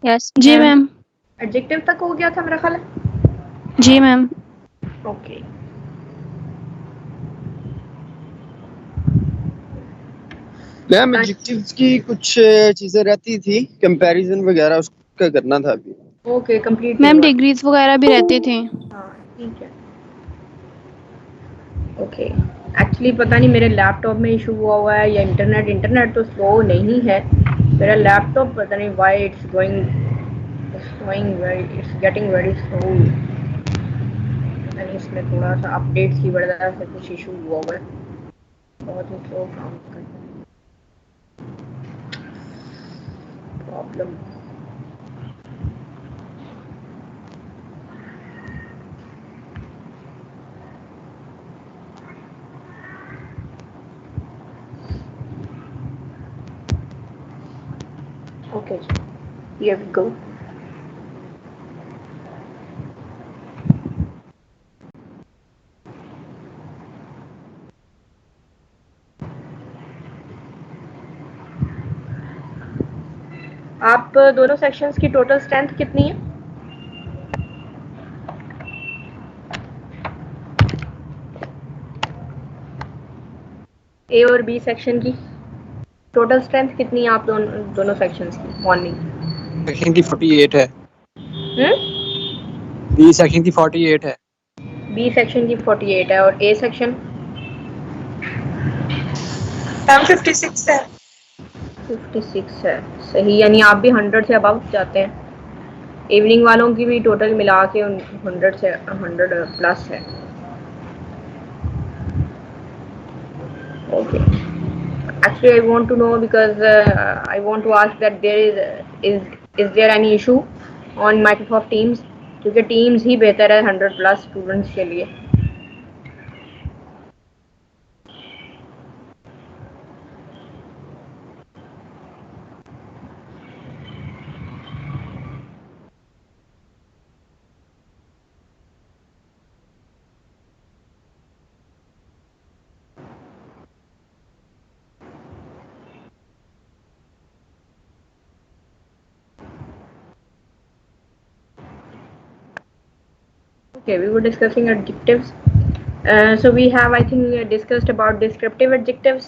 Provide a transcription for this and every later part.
Yes जी And ma'am. Adjective तक हो गया था मेरा ख्याल है। जी मैम। ओके मैम एडजेक्टिव्स की कुछ चीजें रहती थी, कंपैरिजन वगैरह उसका करना था अभी। ओके कंप्लीट नहीं मैम हुआ। डिग्रीज वगैरह भी रहती थी। हाँ ठीक है। ओके एक्चुअली पता नहीं मेरे लैपटॉप में इशू हुआ है या इंटरनेट तो स्लो नहीं है। मेरा लैपटॉप पता नहीं why it's going very it's getting very slow. यानी इसमें थोड़ा सा अपडेट्स की वजह से कुछ इशू हुआ है। बहुत ही स्लो काम करता है। Problem. Okay here we go. आप दोनों सेक्शंस की टोटल स्ट्रेंथ कितनी है? ए और बी सेक्शन की टोटल स्ट्रेंथ कितनी है आप दोनों सेक्शंस की मॉर्निंग? सेक्शन की 48 है। बी सेक्शन की 48 है। बी सेक्शन की 48 है और ए सेक्शन? 56 है। 56 है। सही, यानी आप भी 100 से अबव जाते हैं। इवनिंग वालों की भी टोटल मिला के 100 से 100 प्लस है। Okay actually I want to know because I want to ask that is there any issue on Microsoft Teams क्योंकि Teams ही बेहतर है 100 प्लस स्टूडेंट्स के लिए। Okay, we were discussing adjectives. So we have, I think, discussed about descriptive adjectives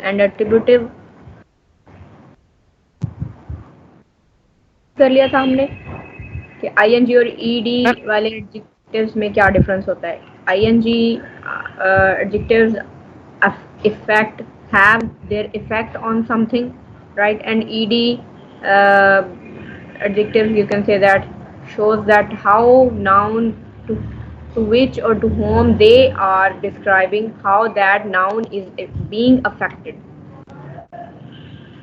and attributive. कर लिया था हमने कि ing और ed वाले adjectives में क्या difference होता है। ing adjectives effect have their effect on something, right? And ed adjectives you can say that shows that how noun to which or to whom they are describing how that noun is being affected,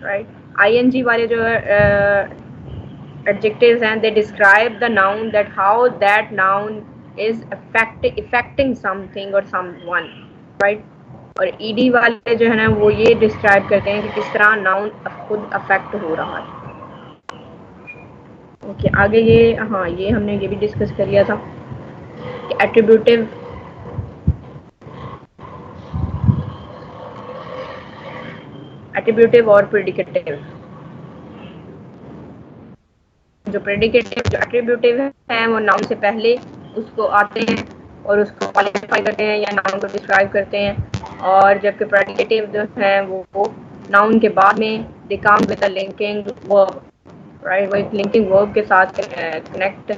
right? ing वाले जो adjectives and they describe the noun that how that noun is affecting something or someone, right? और ed वाले जो है ना वो ये describe करते हैं कि किस तरह नाउन खुद अफेक्ट हो रहा है। ओके आगे ये हाँ ये हमने ये भी डिस्कस कर लिया था कि एट्रीब्यूटिव और प्रेडिकेटिव। जो प्रेडिकेटिव जो एट्रीब्यूटिव है वो नाउन से पहले उसको आते हैं और उसको क्वालिफाई करते हैं या नाउन को डिस्क्राइब करते हैं, और जबकि प्रेडिकेटिव जो है वो नाउन के बाद में they come with a linking verb, right? वो एक लिंकिंग वर्ब के साथ कनेक्ट,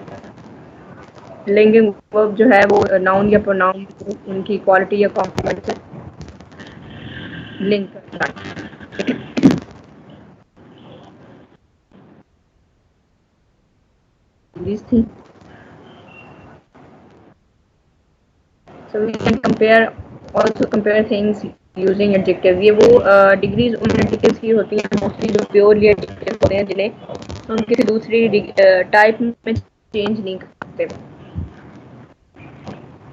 लिंकिंग वर्ब जो है वो नाउन या प्रोनाउन उनकी क्वालिटी या कॉम्प्लीमेंट से लिंक करता है। These things. So we can also compare things using adjectives. ये वो डिग्रीज उन एडजेक्टिव्स की होती हैं मोस्टली जो प्योरली एडजेक्टिव होते हैं जिन्हें हम किसी दूसरी टाइप में चेंज नहीं करते।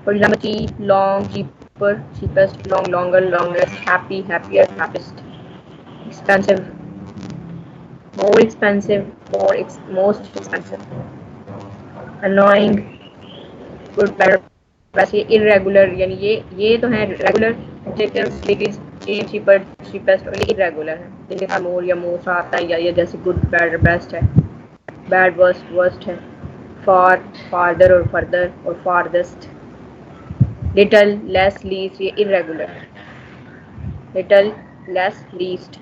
For example cheap, long, cheaper, cheapest, long, longer, longest, happy, happier, happiest, expensive, more expensive, most expensive, annoying, good, better, वैसे इरेगुलर यानी ये तो है regular adjectives, degrees a cheaper cheapest, और ये इरेगुलर है, जैसे मोर या मोस्ट आता है, या जैसे गुड बैड बेस्ट है, बैड वर्स्ट वर्स्ट है, फार फार्दर और फर्दर और फारदेस्ट, लिटल लेस लीस्ट, ये इरेगुलर है, little less least,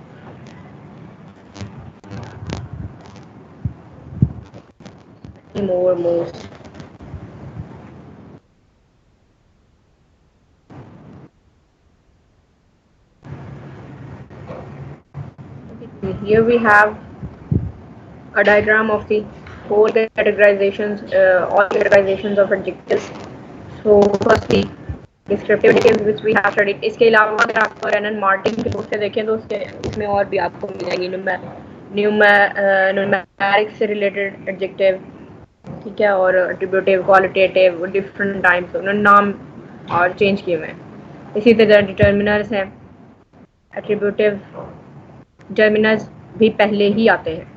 more most. Here we have a diagram of the whole categorizations, all categorizations of adjectives. So firstly, descriptive adjectives which we have studied. इसके अलावा अगर आप रेनन Martin के book से देखें तो उसमें और भी आपको मिलेंगी न्यूमेरिक से रिलेटेड एडजेक्टिव, ठीक है, और एट्रीब्यूटिव, क्वालिटेटिव, डिफरेंट टाइप्स, उन्होंने नाम और चेंज किए हुए हैं। इसी तरह डिटर्मिनर्स हैं, एट्रीब्यूटिव डिटर्मिनर्स भी पहले ही आते हैं,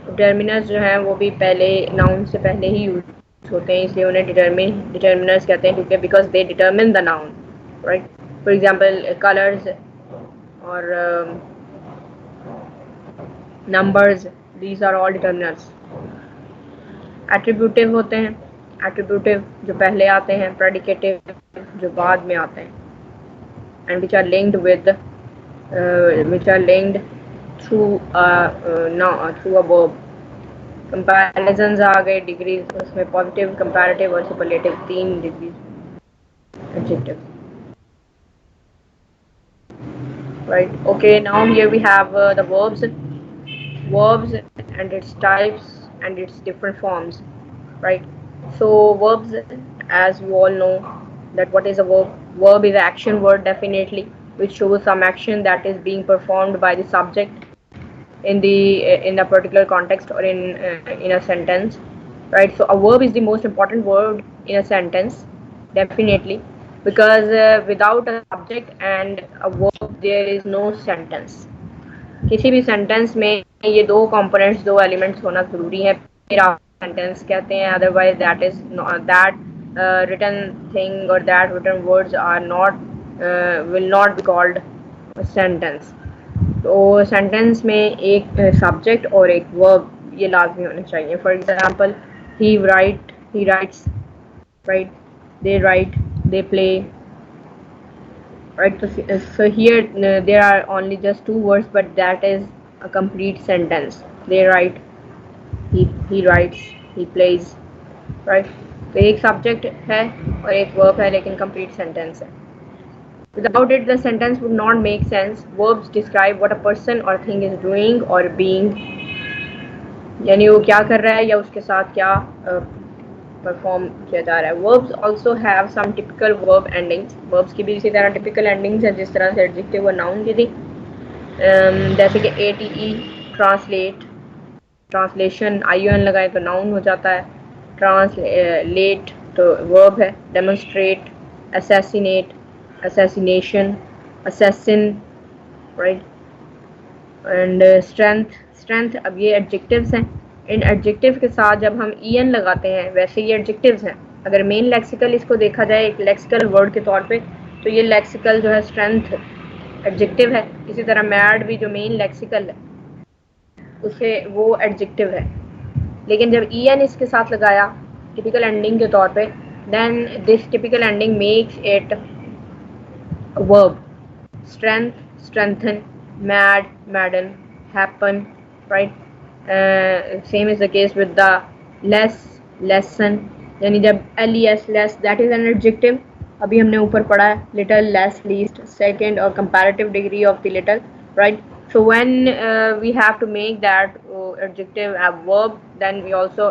डिटर्मिनर्स जो हैं वो भी पहले नाउन से पहले ही यूज होते हैं, इसलिए उन्हें डिटर्मिनर्स कहते हैं, क्योंकि because they determine the noun, right. For example colours और numbers, these are all determiners. Attributive होते हैं, एट्रीब्यूटिव जो पहले आते हैं, प्रेडिकेटिव जो बाद में आते हैं, and which are linked with through through a verb. Comparisons आ गए, डिग्रीज, उसमें पॉजिटिव, कंपैरेटिव और superlative, 3 degrees adjective, right? Okay, now here we have the verbs and its types and its different forms, right? So verbs, as you all know, that what is a verb? Verb is an action word, definitely, which shows some action that is being performed by the subject in a particular context or in a sentence, right? So a verb is the most important word in a sentence, definitely, because without a subject and a verb there is no sentence. किसी भी sentence में ये दो components, दो elements होना जरूरी है, फिर आप सेंटेंस कहते हैं, otherwise that is that written thing और that written words are not will not be called sentence. तो सेंटेंस में एक सब्जेक्ट और एक वर्ब ये लाजमी होने चाहिए। For example, he rights, right, they right, they play, right? So here there are only just 2 words, but that is a complete sentence. They write, he writes, he plays, right? तो एक subject है और एक verb है, लेकिन complete sentence है। Without it, the sentence would not make sense. Verbs describe what a person or thing is doing or being, यानी वो क्या कर रहा है या उसके साथ क्या परफॉर्म किया जा रहा है। Verbs also have some typical verb endings, verbs की भी इसी तरह टिपिकल एंडिंग्स है जिस तरह से एडजेक्टिव और नाउन की थी, जैसे कि ATE ट्रांसलेट, ट्रांसलेशन, ION लगाए तो नाउन हो जाता है, ट्रांसलेट तो वर्ब है, demonstrate, assassinate, assassination, assassin, right, and strength, अब ये एडजेक्टिव्स हैं। इन एडजेक्टिव के साथ जब हम EN लगाते हैं, वैसे ये एडजेक्टिव्स हैं। अगर मेन लेक्सिकल इसको देखा जाए एक लेक्सिकल वर्ड के तौर पे, तो ये लेक्सिकल जो है स्ट्रेंथ एडजेक्टिव है। इसी तरह मैड भी जो मेन लेक्सिकल है उसे वो एडजेक्टिव है, लेकिन जब EN इसके साथ लगाया टिपिकल एंडिंग के तौर पे, then this typical ending makes it verb. Strength, strengthen, mad, madden, happen, right. Same is the case with the less, lesson, यानी जब LES, less, that is an adjective. अभी हमने ऊपर पढ़ा है लिटिल, लेस, लीस्ट, सेकंड और comparative degree of the little, right. So when we have to make that adjective a verb, then we also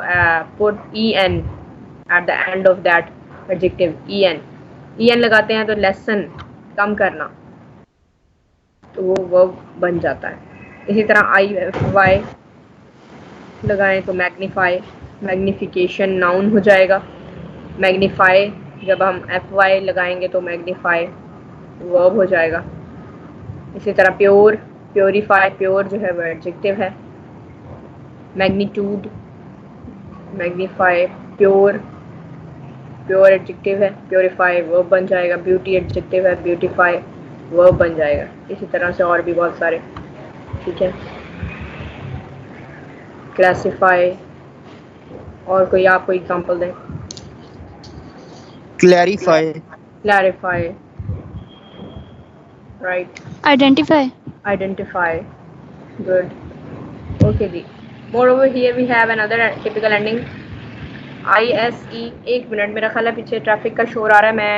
put EN at the end of that adjective, EN लगाते हैं तो lesson, कम करना, तो वो verb बन जाता है। इसी तरह IFY लगाएं तो magnify, magnification नाउन हो जाएगा, magnify जब हम FY लगाएंगे तो magnify verb हो जाएगा। इसी तरह प्योर, प्योरीफाई, प्योर जो है वो एडजेक्टिव है, magnitude, magnify, pure, pure adjective है, प्योरीफाई वर्ब बन जाएगा, ब्यूटी एडजेक्टिव है, ब्यूटीफाई वर्ब बन जाएगा। इसी तरह से और भी बहुत सारे, ठीक है। क्लासिफाई, और कोई आप कोई एग्जांपल दें। Clarify, clarify, right. Identify. Identify, good. Okay जी। Moreover here we have another typical ending, ISE। एक मिनट, मेरा ख्याल है पीछे ट्रैफिक का शोर आ रहा है, मैं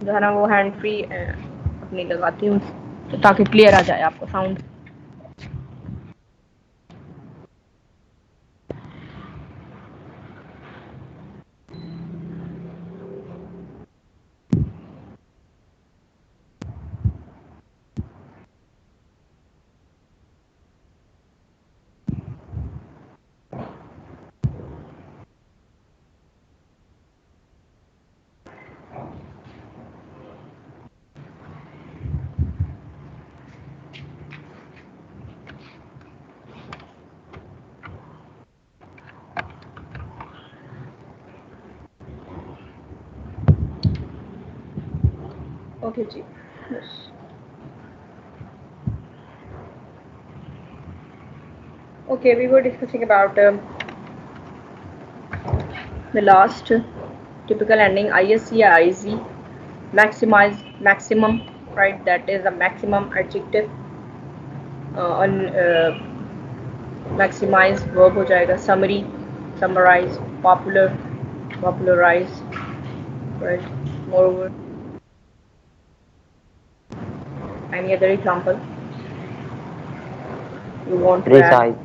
जो है ना वो हैंड फ्री अपनी लगाती हूँ तो ताकि क्लियर आ जाए आपको साउंड। ओके जी। Okay, we were discussing about the last typical ending, ISC or IZ, maximize, maximum, right? That is a maximum adjective. On maximize verb हो जाएगा, summary, summarize, popular, popularize, right? Moreover, any other example you want to add? Precise.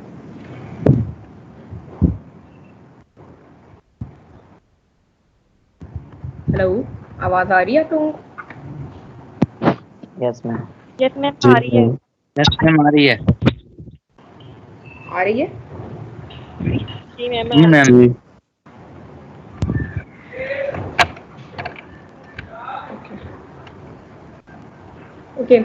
Hello, आवाज आ रही है आप लोगों को? Yes, ma'am. Yes ma'am आ रही है। यस मैम आ रही है। आ रही है? जी मैम जी ma'am. Okay.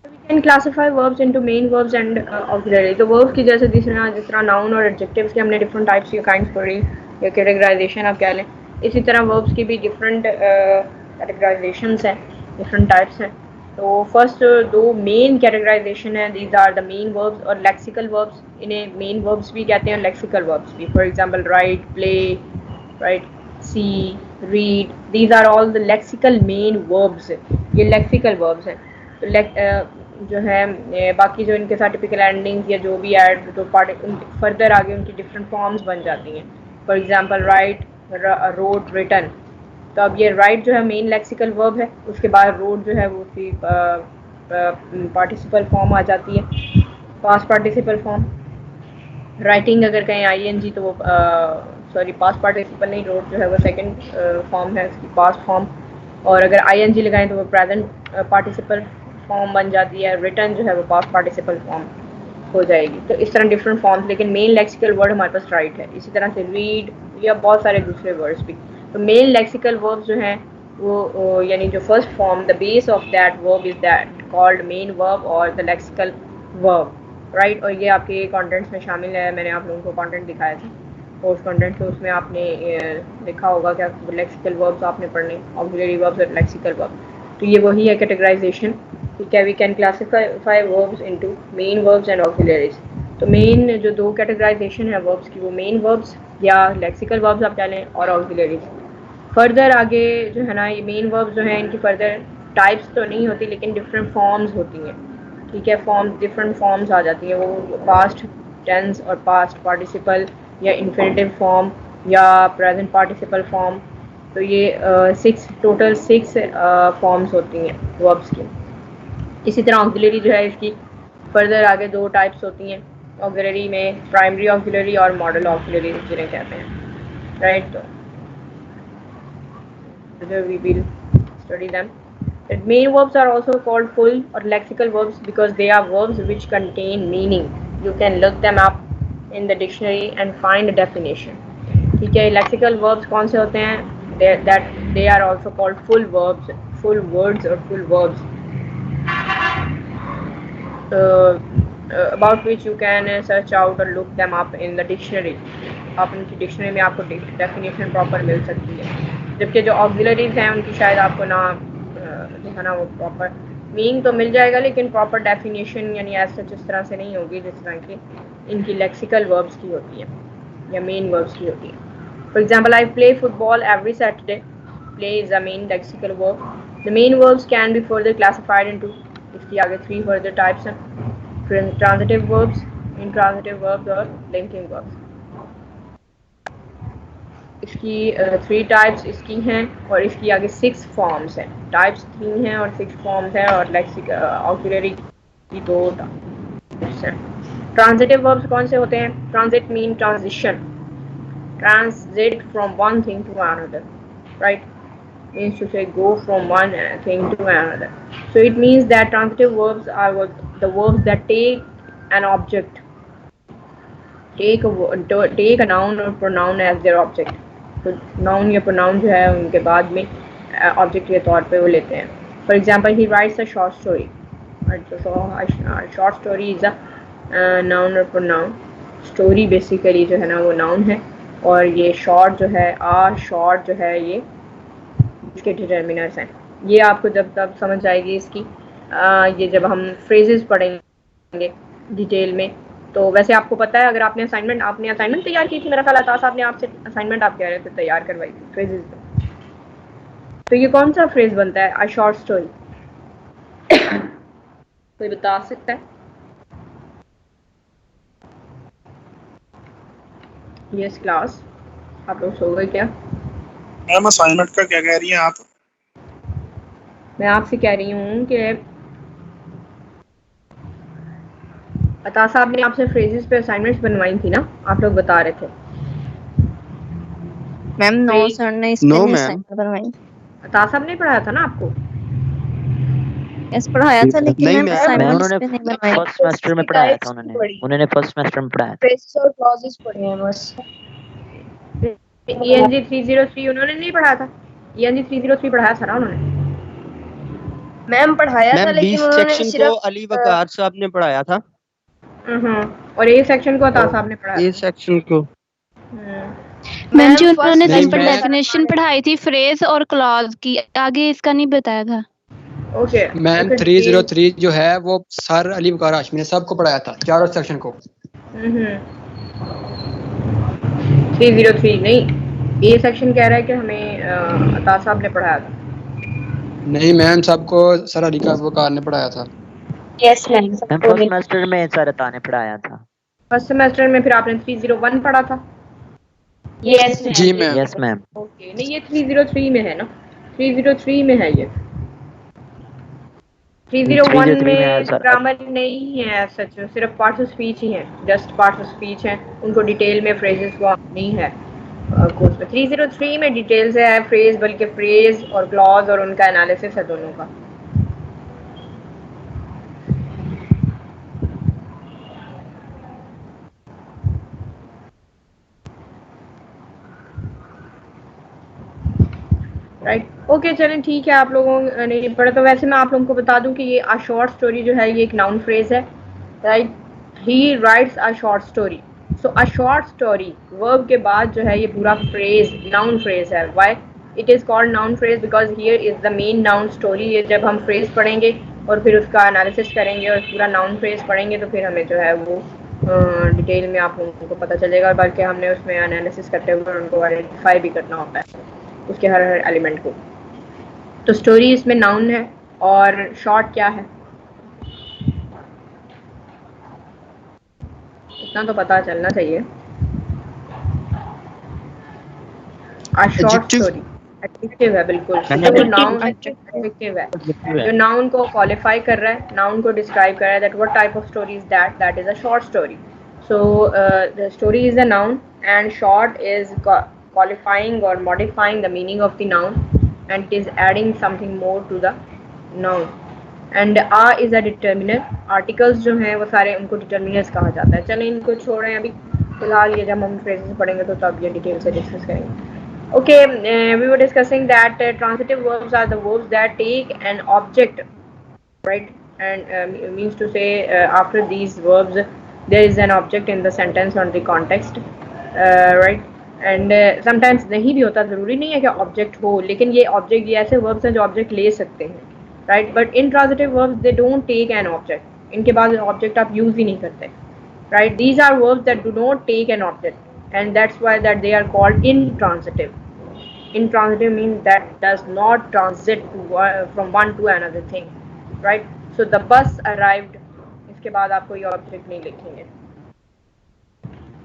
So we can classify verbs into main verbs and auxiliary. तो verbs की जैसे जिस तरह noun और adjectives के हमने different types की kinds पढ़ी या categorization आप क्या लें, इसी तरह verbs की भी different categorizations हैं, different types हैं। तो first दो main categorization है, these are the main verbs और lexical verbs। इन्हें main verbs भी कहते हैं, lexical verbs भी। For example, write, play, right, see, read, these are all the lexical main verbs। ये lexical verbs हैं। तो जो है बाकी जो इनके साथ टिपिकल एंडिंग्स या जो भी ऐड जो पार्ट फर्दर आगे उनकी डिफरेंट फॉर्म्स बन जाती हैं। For example write, rode, written. तो अब ये राइट जो है मेन लेक्सिकल वर्ब है, उसके बाद रोड जो है वो उसकी पार्टिसिपल फॉर्म आ जाती है, पास्ट पार्टिसिपल फॉर्म। राइटिंग अगर कहें आईएनजी तो वो सॉरी पास्ट पार्टिसिपल नहीं, रोड जो है वो सेकंड फॉर्म है उसकी, पास्ट फॉर्म। और अगर आईएनजी लगाएं तो वो प्रेजेंट पार्टिसिपल फॉर्म बन जाती है। रिटर्न जो है वो पास्ट पार्टिसिपल फॉर्म हो जाएगी। तो इस तरह डिफरेंट फॉर्म्स, लेकिन मेन लेक्सिकल वर्ड हमारे पास राइट है। इसी तरह से रीड या बहुत सारे दूसरे वर्ड्स भी। तो मेन लेक्सिकल वर्ब्स जो हैं वो यानी जो first form, the base of that verb is that called main verb और द लेक्सिकल वर्ब, राइट। और ये आपके कंटेंट्स में शामिल है, मैंने आप लोगों को कंटेंट दिखाया था कोर्स कंटेंट, तो उसमें आपने लिखा होगा क्या लेक्सिकल वर्ब्स आपने पढ़ने, ऑक्सिलरी वर्ब्स और लेक्सिकल वर्ब। तो ये वही है कैटेगराइजेशन, ठीक है। We can classify verbs into main verbs and auxiliaries. तो मेन जो दो कैटेगराइजेशन है वर्ब्स की, वो मेन वर्ब्स या लेक्सिकल वर्ब्स आप कह लें और ऑक्सिलरीज। फर्दर आगे जो है ना ये मेन वर्ब्स जो हैं इनकी फर्दर टाइप्स तो नहीं होती लेकिन डिफरेंट फॉर्म्स होती हैं, ठीक है। फॉर्म्स, डिफरेंट फॉर्म्स आ जाती हैं, वो पास्ट टेंस और पास्ट पार्टिसिपल या इन्फिनेटिव फॉर्म या प्रेजेंट पार्टिसिपल फॉर्म। तो ये टोटल सिक्स फॉर्म्स होती हैं वर्ब्स की। इसी तरह ऑक्सिलरी जो है इसकी फर्दर आगे दो टाइप्स होती हैं ऑक्सिलरी में, प्राइमरी ऑक्सिलरी और मॉडल ऑक्सिलरी जिन्हें कहते हैं, राइट। तो we will study them. The main verbs are also called full or lexical verbs because they are verbs which contain meaning. You can look them up in the dictionary and find a definition. ठीक है, lexical verbs कौन से होते हैं? They are also called full verbs, full words or full verbs, about which you can search out or look them up in the dictionary. आप उनकी dictionary में आपको डेफिनेशन प्रॉपर मिल सकती है, जबकि जो ऑक्सिलरीज हैं उनकी शायद आपको ना जो है ना वो प्रॉपर मीनिंग तो मिल जाएगा, लेकिन प्रॉपर डेफिनेशन यानी एज सच इस तरह से नहीं होगी जिस तरह की इनकी लेक्सिकल वर्ब्स की होती है या मेन वर्ब्स की होती है। For example, I play football every Saturday. Play is the main lexical verb. The main verbs can be further classified into, इसकी आगे 3 फर्दर टाइप्स हैं, ट्रांजिटिव वर्ब्स, इंट्रांजिटिव वर्ब्स और लिंकिंग वर्ब्स। इसकी 3 types इसकी हैं और इसकी आगे 6 फॉर्म्स हैं। टाइप्स 3 हैं और 6 फॉर्म्स हैं और लेक्सिक ऑक्सिलरी की 2 टाइप्स हैं। ट्रांजिटिव वर्ब्स कौन से होते हैं? Transit mean transition, transit from one thing to another, right, means to say go from one thing to another. So it means that transitive verbs are the verbs that take an object, take a noun or pronoun as their object. तो noun या pronoun जो है उनके बाद में object के तौर पे वो लेते हैं. For example, he writes a short story. So a short story is a noun or pronoun. Story basically जो है ना वो noun है और ये short जो है short जो है ये इसके डिटर्मिनर्स हैं। ये आपको जब तब समझ आएगी इसकी ये जब हम फ्रेजेस पढ़ेंगे डिटेल में। तो वैसे आपको पता है, अगर आपने असाइनमेंट तैयार की थी, मेरा ख्याल आता आपने आपसे असाइनमेंट आप कह रहे थे तैयार करवाई थी फ्रेजेस में। तो ये कौन सा फ्रेज बनता है? A short story. कोई बता सकता है? यस क्लास, आप लोग सो गए क्या? मैम असाइनमेंट का क्या कह रही हैं आप? मैं आपसे कह रही हूँ कि अता साहब ने आपसे फ्रेजेस पे असाइनमेंट्स बनवाई थी ना, आप लोग बता रहे थे। मैम नो सर ने इस पे No, नहीं ma'am. असाइनमेंट बनवाई। अता साहब ने पढ़ाया था ना आपको? यस पढ़ाया था, लेकिन नहीं, मैम मैम, असाइनमेंट उन्होंने इस पे नहीं बनवाई। फर्स्ट सेमेस्टर में पढ़ाया था, उन्होंने फर्स्ट सेमेस्टर में पढ़ाया था। फ्रेजेस और क्लॉजेस पढ़े हैं बस। ENG 303 उन्होंने नहीं पढ़ाया था? ENG 303 पढ़ाया था ना उन्होंने? मैम पढ़ाया था, मैम लेकिन 20 उन्होंने सेक्शन को सिर्फ अली वकार साहब ने पढ़ाया था। और ए सेक्शन को अता साहब ने पढ़ाया ए सेक्शन को मैम जी उन्होंने नहीं, सिर्फ मैं- डेफिनेशन पढ़ाई थी फ्रेज और क्लॉज की, आगे इसका नहीं बताया था। ओके मैम 303 जो है वो सर अली वकार हाशमी ने सबको पढ़ाया था, चारों सेक्शन को। 303 नहीं, ए सेक्शन कह रहा है कि हमें अता साहब ने पढ़ाया था। नहीं मैम, सबको सर अली वकार ने पढ़ाया था। Yes ma'am ma'am first semester में सर अता ने पढ़ाया था। फर्स्ट सेमेस्टर में फिर आपने 301 पढ़ा था? यस जी मैम। Yes ma'am. ओके, नहीं ये 303 में है ना, 303 में है ये। 301 303 में है में सर। ग्रामर नहीं है सच में, सिर्फ पार्ट्स ऑफ स्पीच ही हैं, जस्ट पार्ट्स ऑफ स्पीच हैं, उनको डिटेल में फ्रेजेस वो नहीं है कोर्स में। 303 में डिटेल्स है फ्रेज, बल्कि फ्रेज और क्लॉज और उनका एनालिसिस है दोनों का। राइट, ओके चलें ठीक है, आप लोगों ने पढ़ा। तो वैसे मैं आप लोगों को बता दूं कि ये अ शॉर्ट स्टोरी जो है ये एक नाउन फ्रेज है, right. He rights a short story. So a short story verb के बाद जो है ये पूरा फ्रेज नाउन फ्रेज है। Why it is called noun phrase? Because here is the main noun story. ये जब हम फ्रेज पढ़ेंगे और फिर उसका एनालिसिस करेंगे और पूरा नाउन फ्रेज पढ़ेंगे तो फिर हमें जो है वो डिटेल में आप लोगों को पता चलेगा, बल्कि हमने उसमें एनालिसिस करते हुए उनको आइडेंटिफाई भी करना होता है उसके हर एलिमेंट को। तो स्टोरी इसमें नाउन है और शॉर्ट क्या है इतना तो पता चलना चाहिए। आ शॉर्ट Adjective. स्टोरी एडजेक्टिव है, बिल्कुल। जो नाउन एडजेक्टिव है, जो नाउन को क्वालिफाई कर रहा है, नाउन को डिस्क्राइब कर रहा है, that what type of story is that is a short story. So the story is a noun and short is qualifying or modifying the meaning of the noun and it is adding something more to the noun. And a is a determiner. Articles जो हैं वो सारे उनको determiners कहा जाता है। चलें इनको छोड़ रहे हैं अभी फिलहाल, ये जब हम phrases पढ़ेंगे तो तब ये डिटेल से डिस्कस करेंगे। Okay, we were discussing that transitive verbs are the verbs that take an object, right, and means to say after these verbs there is an object in the sentence or the context, right and sometimes नहीं भी होता, ज़रूरी नहीं है कि object हो, लेकिन ये ऑब्जेक्ट, ये ऐसे वर्ब्स हैं जो ऑब्जेक्ट ले सकते हैं, right. But intransitive verbs they don't take an object, इनके बाद ऑब्जेक्ट आप यूज़ ही नहीं करते, right. These are verbs that do not take an object and that's why that they are called intransitive. Intransitive means that does not transit from one to another thing, right? So the bus arrived, इसके बाद आप कोई object नहीं लिखेंगे।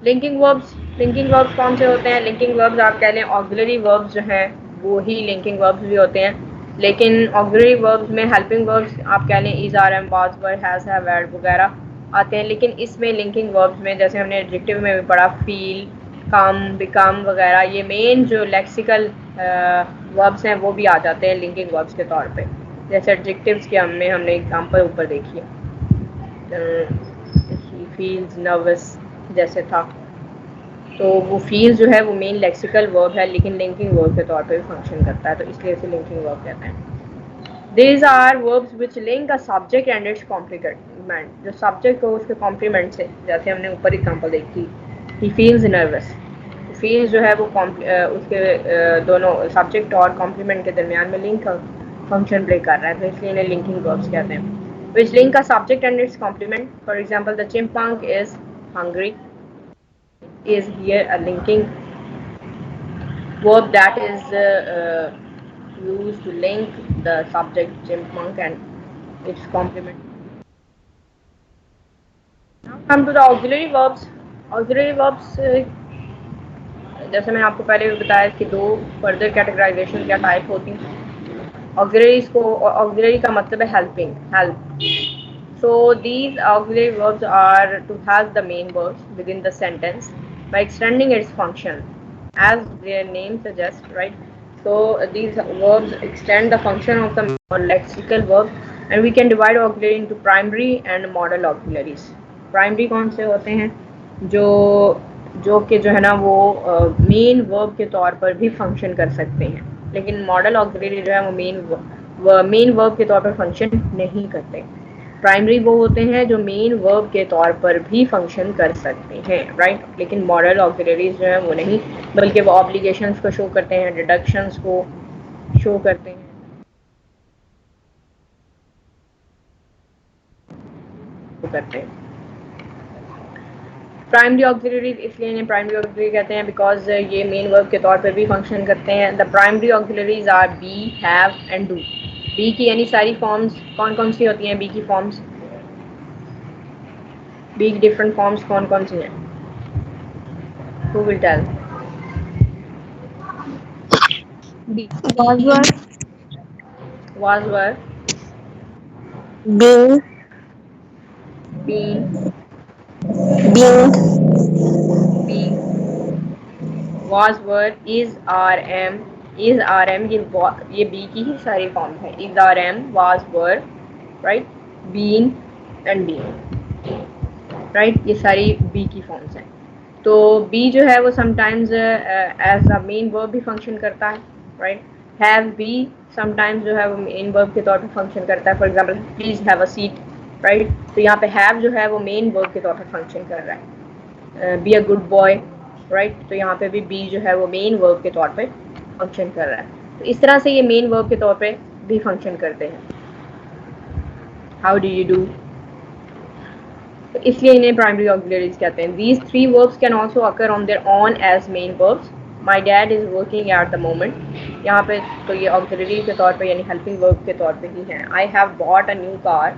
Linking verbs कौन से होते हैं? लिंकिंग वर्ब्स आप कह लें ऑक्सिलरी वर्ब्स जो हैं वो ही लिंकिंग वर्ब्स भी होते हैं, लेकिन ऑक्सिलरी वर्ब्स में हेल्पिंग वर्ब्स आप कह लें is, are, am, was, were, has, have, had वगैरह आते हैं, लेकिन इसमें लिंकिंग वर्ब्स में जैसे हमने एडजेक्टिव में भी पढ़ा, फील, कम, बिकम वगैरह, ये मेन जो लेक्सिकल वर्ब्स हैं वो भी आ जाते हैं लिंकिंग वर्ब्स के तौर पे। जैसे एडजेक्टिव्स के हमने एग्जांपल ऊपर देखी है, फील्स नर्वस जैसे था, तो वो फील जो है वो मेन लेक्सिकल वर्ब है, लेकिन लिंकिंग वर्ब के तौर पे भी फंक्शन करता है, तो इसलिए इसे लिंकिंग वर्ब कहते हैं। These are verbs which link a subject and its complement, जो सब्जेक्ट को उसके कॉम्प्लीमेंट से, जैसे हमने ऊपर एग्जांपल देखी, he feels nervous, feels जो है वो उसके दोनों सब्जेक्ट और कॉम्प्लीमेंट के दरमियान में लिंक फंक्शन प्ले कर रहा है, तो इसलिए इन्हें लिंकिंग वर्ब्स कहते हैं। Which link a subject and its complement, for example the chipmunk is hungry, is here a linking verb that is used to link the subject chipmunk and its complement. Now come to the auxiliary verbs. Auxiliary verbs जैसे मैंने आपको पहले भी बताया कि दो further categorisation क्या type होती हैं। ऑक्सिलरी का मतलब है helping, help. So these auxiliary verbs are to help the main verbs within the sentence by extending its function, as their name suggests, right? So these verbs extend the function of the lexical verb, and we can divide auxiliary into primary and modal auxiliaries. Primary कौन से होते हैं? जो कि जो है ना वो मेन वर्ब के तौर पर भी फंक्शन कर सकते हैं, लेकिन मॉडल ऑक्सिलरी जो है वो मेन वर्ब के तौर पर फंक्शन नहीं करते। प्राइमरी वो होते हैं जो मेन वर्ब के तौर पर भी फंक्शन कर सकते हैं, राइट, लेकिन मॉडल ऑक्सिलरीज जो है वो नहीं, बल्कि वो ऑब्लिगेशंस को शो करते हैं, डिडक्शंस को शो करते हैं। प्राइमरी ऑक्सिलरीज इसलिए इन्हें प्राइमरी ऑक्सिलरी कहते हैं बिकॉज ये मेन वर्ब के तौर पर भी फंक्शन करते हैं। The primary auxiliaries are be, have and do. Be की यानी सारी फॉर्म्स कौन कौन सी होती हैं? बी की फॉर्म्स, बी की डिफरेंट फॉर्म्स कौन कौन सी हैं? Who will tell? Was were, being, being, was were, is, are, am, ये बी की ही सारी फॉर्म है। is, are, am, was, were, right, been and being, right, ये सारी बी की फॉर्म्स हैं। तो बी जो है वो sometimes as a main verb भी फंक्शन करता है, राइट। हैव भी समटाइम्स जो है वो मेन वर्ब के तौर पे फंक्शन करता है। For example please have a seat, right, तो यहाँ पे हैव जो है वो मेन वर्ब के तौर पे फंक्शन कर रहा है। B a good boy, right, तो यहाँ पे भी बी जो है वो मेन वर्ब के तौर पे फंक्शन कर रहा है। तो इस तरह से ये मेन वर्ब के तौर पे भी फंक्शन करते हैं। हाउ डू यू डू, तो इसलिए इन्हें प्राइमरी ऑक्सिलरीज कहते हैं। These three verbs can also occur on their own as main verbs. My dad is working at the moment. यहाँ पे तो ये ऑक्सिलरी के तौर पे यानी हेल्पिंग वर्ब के तौर पे ही है। I have bought a new car.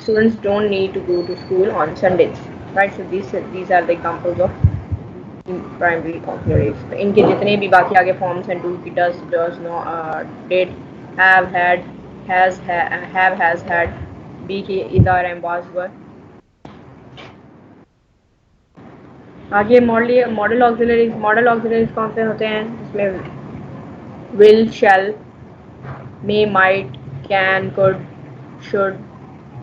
Students don't need to go to school on Sundays. Right? So these are the examples of primary auxiliaries. तो इनके जितने भी बाकी आगे फॉर्म्स हैं, do, does, not, did, have, had, have, has, had, be की is, are, am, was, were। आगे model auxiliaries कौन से होते हैं? इसमें will, shall, may, might, can, could, should,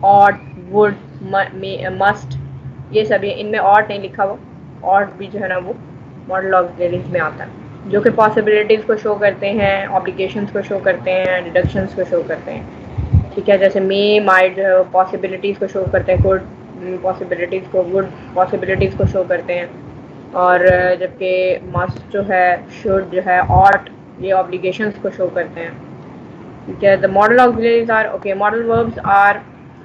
ought, would, must, ये सभी, इनमें ऑट नहीं लिखा हुआ, ऑट भी जो है ना वो मॉडल ऑक्सिलरीज में आता है, जो कि पॉसिबिलिटीज़ को शो करते हैं, ऑब्लिगेशंस को शो करते हैं, डिडक्शंस को शो करते हैं, ठीक है। जैसे मे, माइट जो है पॉसिबिलिटीज़ को शो करते हैं, कुड पॉसिबिलिटीज़ को, वुड पॉसिबिलिटीज़ को शो करते हैं, और जबकि मस्ट जो है, शुड जो है, ऑट, ये ऑब्लिगेशंस को शो करते हैं। ठीक है, the model auxiliaries are okay, model verbs are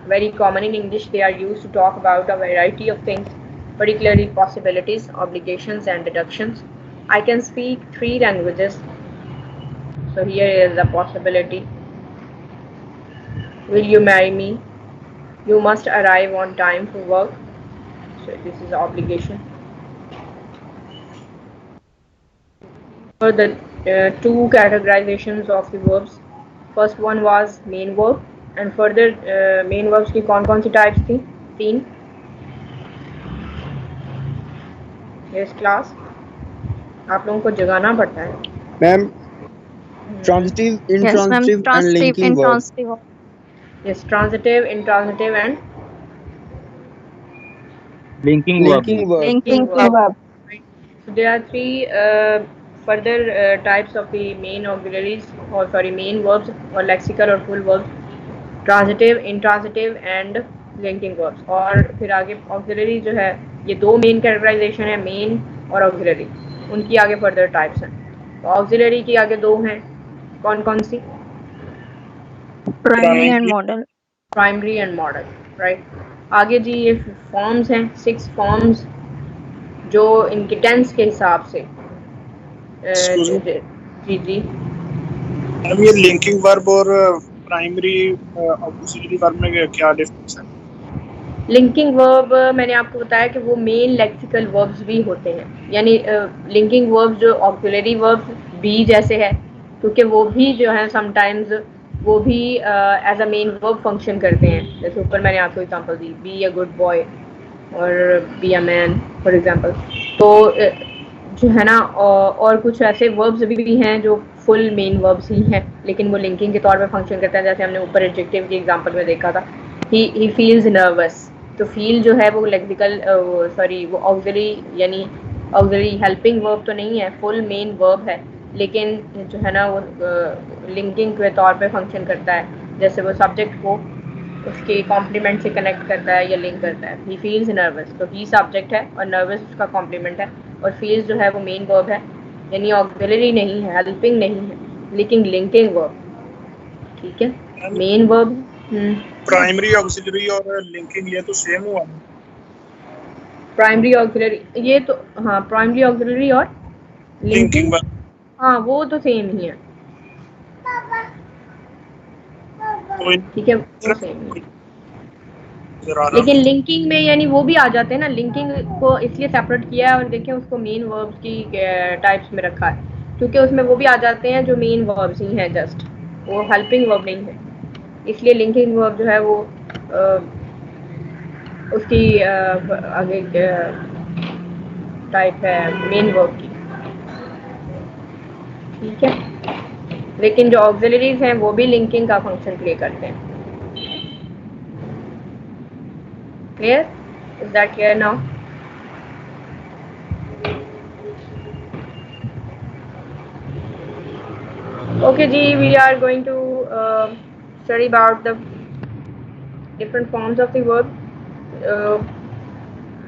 very common in English. They are used to talk about a variety of things, particularly possibilities, obligations and deductions. I can speak 3 languages. So here is the possibility. Will you marry me? You must arrive on time for work. So this is obligation. For the two categorizations of the verbs, first one was main verb, and further main verbs की कौन सी types थी? 3. Yes class, आप लोगों को जगाना पड़ता है। Ma'am transitive, intransitive and linking verb. Yes, transitive, intransitive and linking Linking verb. Linking verb. verb. So there are 3 further types of the main auxiliaries, or sorry, main verbs or lexical or full verbs: transitive, intransitive and linking verbs. और फिर आगे auxiliary जो है, ये 2 main categorization है, main और auxiliary, उनकी आगे further types हैं। तो auxiliary की आगे 2 हैं, कौन सी? Primary and model. Primary and model, right. आगे जी ये फॉर्म्स हैं, 6 फॉर्म्स जो इनके टेंस के हिसाब से जी जी। मैम ये लिंकिंग वर्ब और प्राइमरी ऑक्सिलरी वर्ब में क्या डिफरेंस है? लिंकिंग वर्ब मैंने आपको बताया कि वो मेन लेक्सिकल वर्ब्स भी होते हैं, यानी लिंकिंग वर्ब्स जो ऑक्सिलरी वर्ब्स बी जैसे है, क्योंकि वो भी जो है समटाइम्स वो भी as a main verb function करते हैं। जैसे ऊपर मैंने आपको एग्जांपल दी, बी अ गुड बॉय और be a man for example. तो जो है ना, और कुछ ऐसे वर्ब्स भी हैं जो फुल मेन वर्ब्स ही हैं, लेकिन वो लिंकिंग के तौर पे फंक्शन करते हैं। जैसे हमने ऊपर एडजेक्टिव की एग्जांपल में देखा था, ही फील्स नर्वस। तो फील जो है वो लेक्सिकल सॉरी वो ऑक्सिलरी यानी ऑक्सिलरी हेल्पिंग वर्ब तो नहीं है, फुल मेन वर्ब है, लेकिन जो है ना वो लिंकिंग के तौर पे फंक्शन करता है। जैसे वो सब्जेक्ट को उसके कॉम्प्लीमेंट से कनेक्ट करता है या लिंक करता है। ही फील्स नर्वस, तो ही सब्जेक्ट है और नर्वस उसका कॉम्प्लीमेंट है, और फील्स जो है वो मेन वर्ब है, यानी ऑक्सिलरी नहीं है, हेल्पिंग नहीं है, लेकिन लिंकिंग वर्ब। ठीक है, मेन वर्ब। प्राइमरी ऑक्सिलरी और लिंकिंग ये तो सेम हुआ। प्राइमरी ऑक्सिलरी ये तो, हाँ, प्राइमरी ऑक्सिलरी और लिंकिंग, हाँ वो तो सेम ही है। ठीक है, वो सेम ही है, लेकिन लिंकिंग में यानी वो भी आ जाते हैं ना। लिंकिंग को इसलिए सेपरेट किया है और देखिए उसको मेन वर्ब्स की टाइप्स में रखा है, क्योंकि उसमें वो भी आ जाते हैं जो मेन वर्ब्स ही हैं, जस्ट वो हेल्पिंग वर्ब नहीं है। इसलिए लिंकिंग वर्ब जो है वो उसकी आगे टाइप है मेन वर्ब की। ठीक है, लेकिन जो ऑक्सिलरीज हैं वो भी लिंकिंग का फंक्शन प्ले करते हैं। Clear? Is that clear now? Okay ji, we are going to study about the different forms of the verb.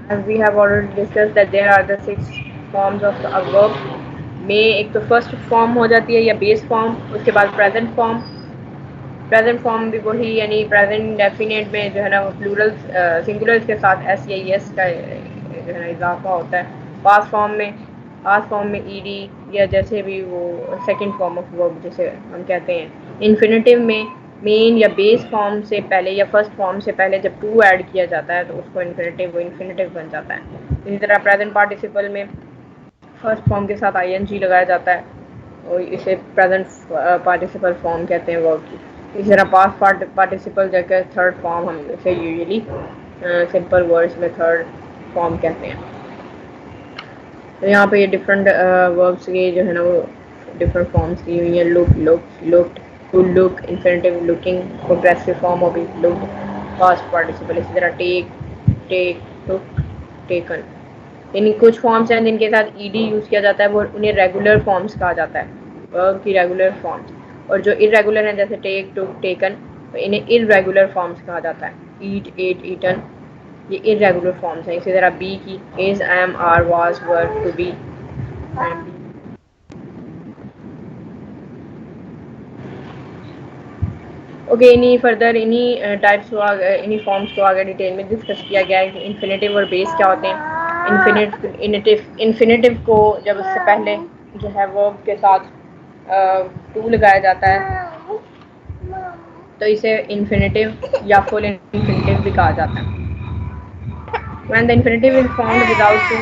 As we have already discussed that there are the 6 forms of a verb. में एक तो first form हो जाती है या base form, उसके बाद present form. Present form भी वही, यानी प्रेजेंट डेफिनेट में जो है ना वो प्लूरल सिंगुलर्स के साथ एस या एस का जो है ना इजाफा होता है। पास्ट फॉर्म में ईडी या जैसे भी वो सेकंड फॉर्म ऑफ वर्ब जिसे हम कहते हैं। इन्फिनेटिव में मेन या बेस फॉर्म से पहले या फर्स्ट फॉर्म से पहले जब टू ऐड किया जाता है तो उसको इन्फिनेटिव बन जाता है। इसी तरह प्रेजेंट पार्टिसिपल में फर्स्ट फॉर्म के साथ आईएनजी लगाया जाता है और इसे प्रेजेंट पार्टिसिपल फॉर्म कहते हैं वर्ब की। इसी तरह पास्ट पार्टिसिपल जगह थर्ड फॉर्म हम इसे यूजुअली सिंपल वर्ड्स में थर्ड फॉर्म कहते हैं। तो यहाँ पे ये डिफरेंट वर्ब्स के जो है ना वो डिफरेंट फॉर्म्स दी हुई हैं। Looked, to look, infinitive looking, progressive form of looked, past participle. इसी तरह टेक, टुक, टेकन। यानी कुछ फॉर्म्स हैं जिनके साथ ईडी यूज़ किया जाता है, वो उन्हें रेगुलर फॉर्म्स कहा जाता है, वर्ब की रेगुलर फॉर्म्स। और जो इरेगुलर हैं जैसे टेक, टुक, टेकन, तो इन्हें इरेगुलर फॉर्म्स कहा जाता है। ईट, एट, ईटन, ये इरेगुलर फॉर्म्स हैं। इसी तरह बी की is, am, are, was, were, to be and be. Okay, इन्हीं फर्दर इन्हीं टाइप्स को इन्हीं फॉर्म्स को आगे डिटेल में डिस्कस किया गया है कि इन्फिनेटिव और बेस क्या होते हैं। इन्फिनेटिव को जब उससे पहले जो है वर्ब के साथ टू लगाया जाता है तो इसे इन्फिनेटिव या फुल इन्फिनेटिव भी कहा जाता है। When the infinitive is formed without two,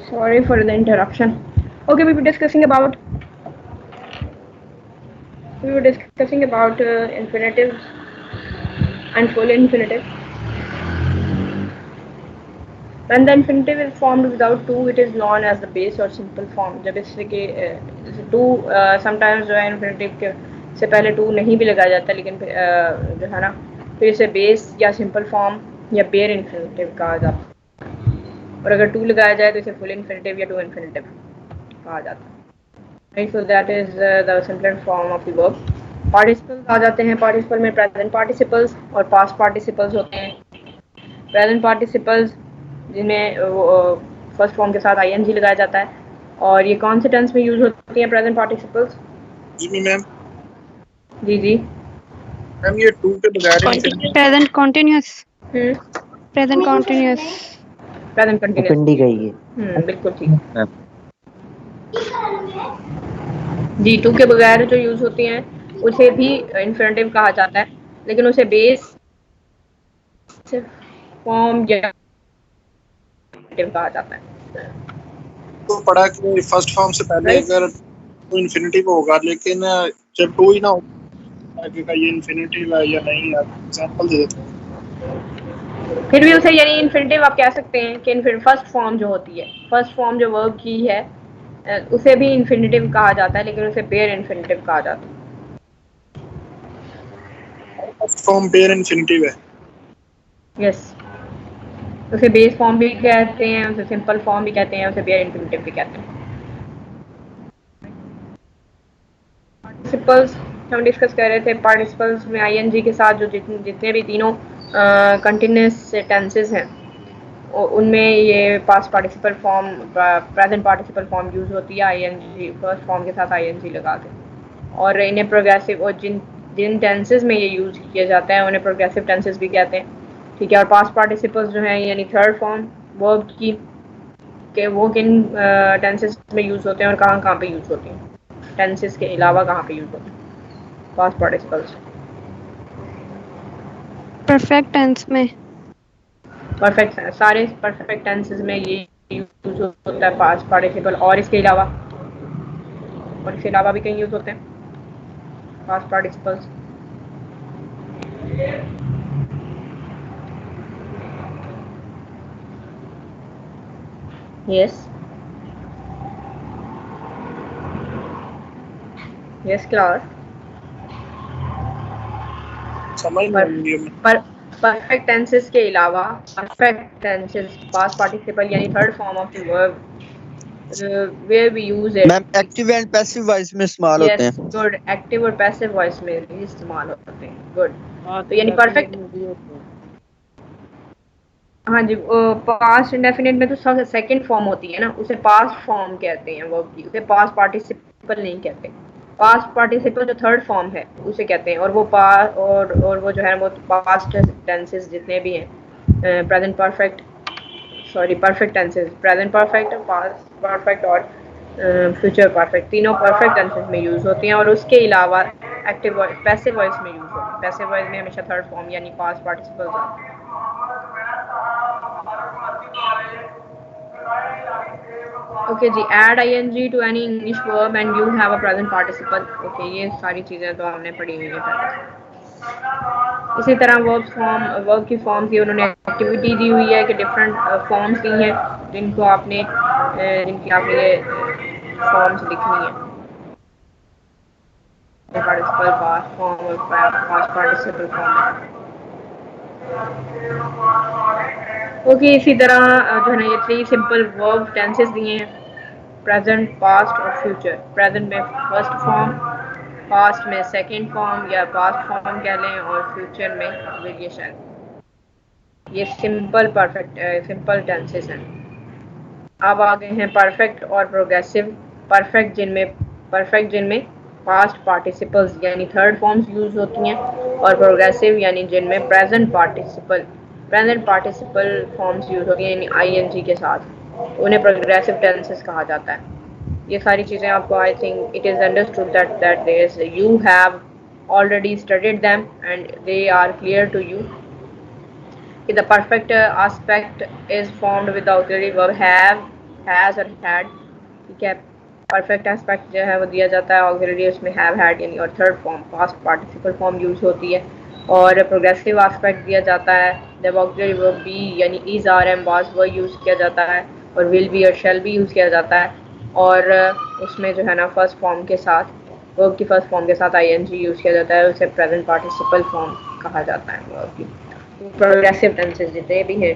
sorry for the interruption. Okay, we were discussing about infinitive and full infinitive. When the infinitive is formed without two, it is known as the base or simple form. जब इससे के to sometimes जो है infinitive के से पहले to नहीं भी लगाया जाता, लेकिन जो है ना फिर इसे बेस या सिंपल फॉर्म या बेयर इन्फिनेटिव कहा जाता है। और अगर टू लगाया जाए तो इसे फुल इन्फिनेटिव या टू इन्फिनेटिव कहा जाता है। Right, so that is the simpler form of the verb. Participles आ जाते हैं। Participle में present participles और past participles होते हैं। Present participles जिनमें फर्स्ट फॉर्म के साथ ing लगाया जाता है। और ये कौन से टेंस में यूज होती हैं present participles? जी मैम। जी मैम ये टू के बगैर प्रेजेंट कॉन्टिन्यूअस प्रेजेंट कॉन्टिन्यूअस पिंडी गई है। बिल्कुल ठीक। जी, टू के बगैर जो यूज होती हैं उसे भी इन्फिनेटिव कहा जाता है, लेकिन उसे बेस फॉर्म या कहा जाता है। तो पढ़ा कि फर्स्ट फॉर्म से पहले अगर तो इन्फिनिटिव होगा, लेकिन जब टू ही ना हो आगे का ये इन्फिनिटिव है या नहीं है, एग्जांपल दे देते हैं। फिर भी उसे यानी इन्फिनिटिव आप कह सकते हैं कि फर्स्ट फॉर्म जो होती है, फर्स्ट फॉर्म जो वर्ब की है उसे भी इन्फिनिटिव कहा जाता है, लेकिन उसे बेयर इन्फिनिटिव कहा जाता है। फर्स्ट फॉर्म बेयर इन्फिनिटिव है। यस, उसे बेस फॉर्म भी कहते हैं, उसे सिंपल फॉर्म भी कहते हैं, उसे बेयर इन्फिनिटिव भी कहते हैं। पार्टिसिपल्स हम डिस्कस कर रहे थे। पार्टिसिपल्स में आईएनजी के साथ जो जितने भी तीनों कंटिन्यूअस टेंसेस हैं उनमें ये past participle form present participle form use होती है आईएनजी फर्स्ट फॉर्म के साथ आईएनजी लगा के। और इन्हें प्रोग्रेसिव और जिन टेंसेस में ये यूज किया जाता है उन्हें प्रोग्रेसिव टेंसेस भी कहते हैं, ठीक है। और पास्ट पार्टिसिपल्स जो हैं यानी थर्ड फॉर्म वर्ब की के वो किन टेंसेस में यूज होते हैं और कहाँ पे यूज होते हैं। टेंसेस के अलावा कहाँ पे यूज होते हैं पास्ट पार्टिसिपल्स? परफेक्ट टेंस में। परफेक्ट, सारे परफेक्ट टेंसेस में ये यूज होता है पास्ट पार्टिसिपल, और इसके अलावा भी कहीं यूज होते हैं पास्ट पार्टिसिपल्स? Yes class. समझ नहीं आएंगे हमें। परफेक्ट टेंसेस के अलावा परफेक्ट टेंसेस पास्ट पार्टिसिपल यानी third form of the verb where we use it। Ma'am active and passive voice में इस्तेमाल होते हैं। गुड, एक्टिव और पैसिव वॉइस में भी इस्तेमाल होते हैं। गुड, तो यानी परफेक्ट, हाँ जी, पास्ट इंडेफिनिट में तो सेकंड फॉर्म होती है ना, उसे पास्ट फॉर्म कहते हैं वर्ब की, उसे पास्ट पार्टिसिपल नहीं कहते। पास्ट पार्टिसिपल जो थर्ड फॉर्म है उसे कहते हैं, और वो और वो जो है वो पास्ट टेंसेस जितने भी हैं, present perfect, sorry perfect tenses, present perfect, past perfect और फ्यूचर परफेक्ट, तीनों परफेक्ट टेंसेस में यूज होती हैं। और उसके अलावा एक्टिव पैसिव वॉइस में यूज होती है। पैसिव वॉइस में हमेशा थर्ड फॉर्म यानी पास्ट पार्टिसिपल्स आते हैं। ओके जी, add ing to any English verb and you have a present participle। Okay, ये सारी चीज़ें तो हमने पढ़ी हुई है पहले। इसी तरह वर्ब की फॉर्म की उन्होंने एक्टिविटी दी हुई है कि डिफरेंट फॉर्म्स दी हैं जिनकी आपने ये फॉर्म्स लिखनी है, पार्टिसिपल, पास्ट फॉर्म और पास्ट पार्टिसिपल फॉर्म। ओके, इसी तरह जो है ना ये 3 सिंपल वर्ब टेंसेस दिए हैं, प्रेजेंट, पास्ट और फ्यूचर। प्रेजेंट में फर्स्ट फॉर्म, पास्ट में सेकंड फॉर्म या पास्ट फॉर्म कह लें, और फ्यूचर में वेरिएशन। ये सिंपल टेंसेस हैं। अब आ गए हैं परफेक्ट और प्रोग्रेसिव। परफेक्ट जिनमें पास्ट पार्टिसिपल्स यानी थर्ड फॉर्म्स यूज होती हैं, और प्रोग्रेसिव यानी जिनमें प्रेजेंट पार्टिसिपल फॉर्म्स यूज होती हैं यानी ing के साथ, उन्हें प्रोग्रेसिव टेंसेस कहा जाता है। ये सारी चीज़ें आपको, I think it is understood that you have already studied them and they are clear to you. The perfect aspect is formed with the auxiliary verb have, has और had। ठीक है, परफेक्ट एस्पेक्ट जो है वो दिया जाता है auxiliary, उसमें हैव, हैड यानी और third form past participle form use होती है। और प्रोग्रेसिव एस्पेक्ट दिया जाता है जब ऑक्सिलरी वर्ब बी यानी इज, आर, एम, वाज वो यूज किया जाता है, और विल बी और शैल बी यूज किया जाता है, और उसमें जो है ना फर्स्ट फॉर्म के साथ, वर्ब की फर्स्ट फॉर्म के साथ ing यूज किया जाता है, उसे प्रेजेंट पार्टिसिपल फॉर्म कहा जाता है वर्ब की। प्रोग्रेसिव टेंसेस जितने भी हैं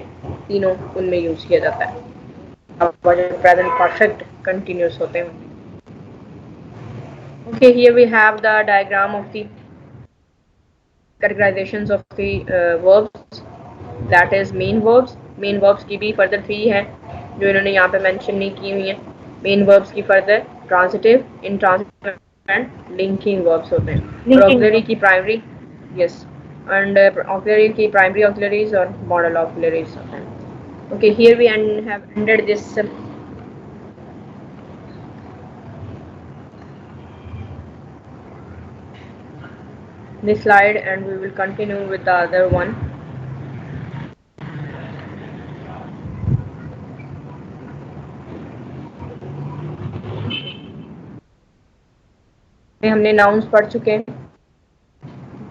तीनों उनमें यूज किया जाता है। अब प्रेजेंट परफेक्ट कंटिन्यूस होते हैं। Okay, here we have the diagram of the categorisations of the verbs, that is main verbs की भी फर्दर 3 है जो इन्होंने यहाँ पे मेंशन नहीं की हुई है। मेन वर्ब्स की further transitive, intransitive and linking verbs होते हैं। ऑक्सिलरी की प्राइमरी, यस, and auxiliary की primary auxiliaries और modal auxiliaries होते हैं। Okay, here we have ended this slide and we will continue with the other one। हमने nouns पढ़ चुके हैं,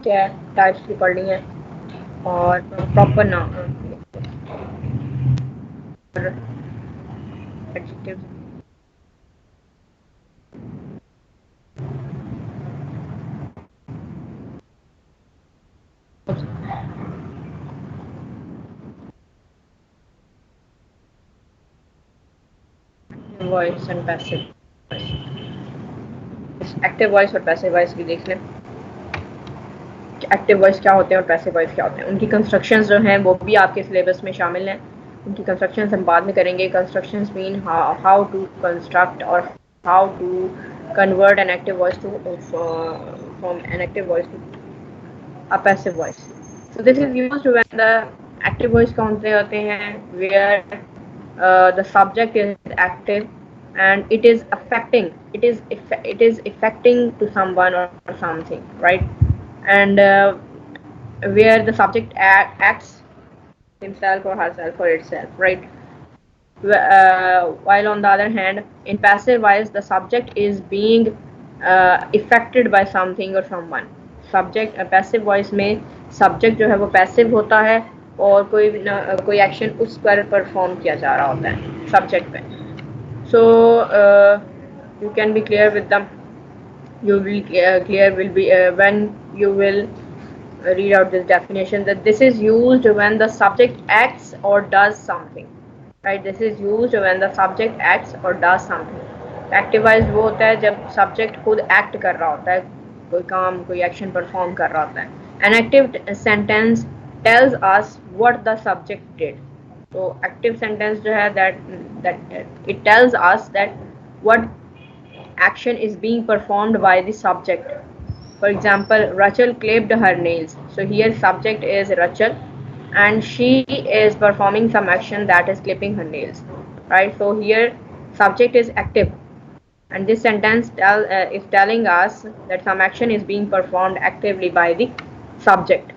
क्या टाइप्स की पढ़नी है, और proper noun, adjective, voice and passive, active voice और पैसिव वॉइस भी देख लें। एक्टिव वॉइस क्या होते हैं और पैसिव वॉइस क्या होते हैं, उनकी कंस्ट्रक्शंस जो हैं वो भी आपके सिलेबस में शामिल हैं। उनकी कंस्ट्रक्शंस हम बाद में करेंगे। Constructions mean how to construct और how to convert an active voice to from an active voice to a passive voice. So this is used when the active voice कौन से होते हैं, where the subject is active and it is affecting, it is affecting to someone or something, right? And where the subject acts himself or herself or itself, right? While on the other hand, in passive voice, the subject is being affected by something or someone. Subject passive voice में subject जो है वो passive होता है और कोई action उस पर परफॉर्म किया जा रहा होता है सब्जेक्ट पे. So you can be clear with the you will clear will be when you will read out this definition, that this is used when the subject acts or does something, right? This is used when the subject acts or does something. Active voice वो होता है जब subject खुद act कर रहा होता है, कोई काम कोई एक्शन परफॉर्म कर रहा होता है. An active sentence tells us what the subject did. तो एक्टिव सेंटेंस जो है that it tells us that what action is being performed by the subject. For example, Rachel clipped her nails. So here subject is Rachel and she is performing some action, that is clipping her nails, right? So here subject is active and this sentence is telling us that some action is being performed actively by the subject.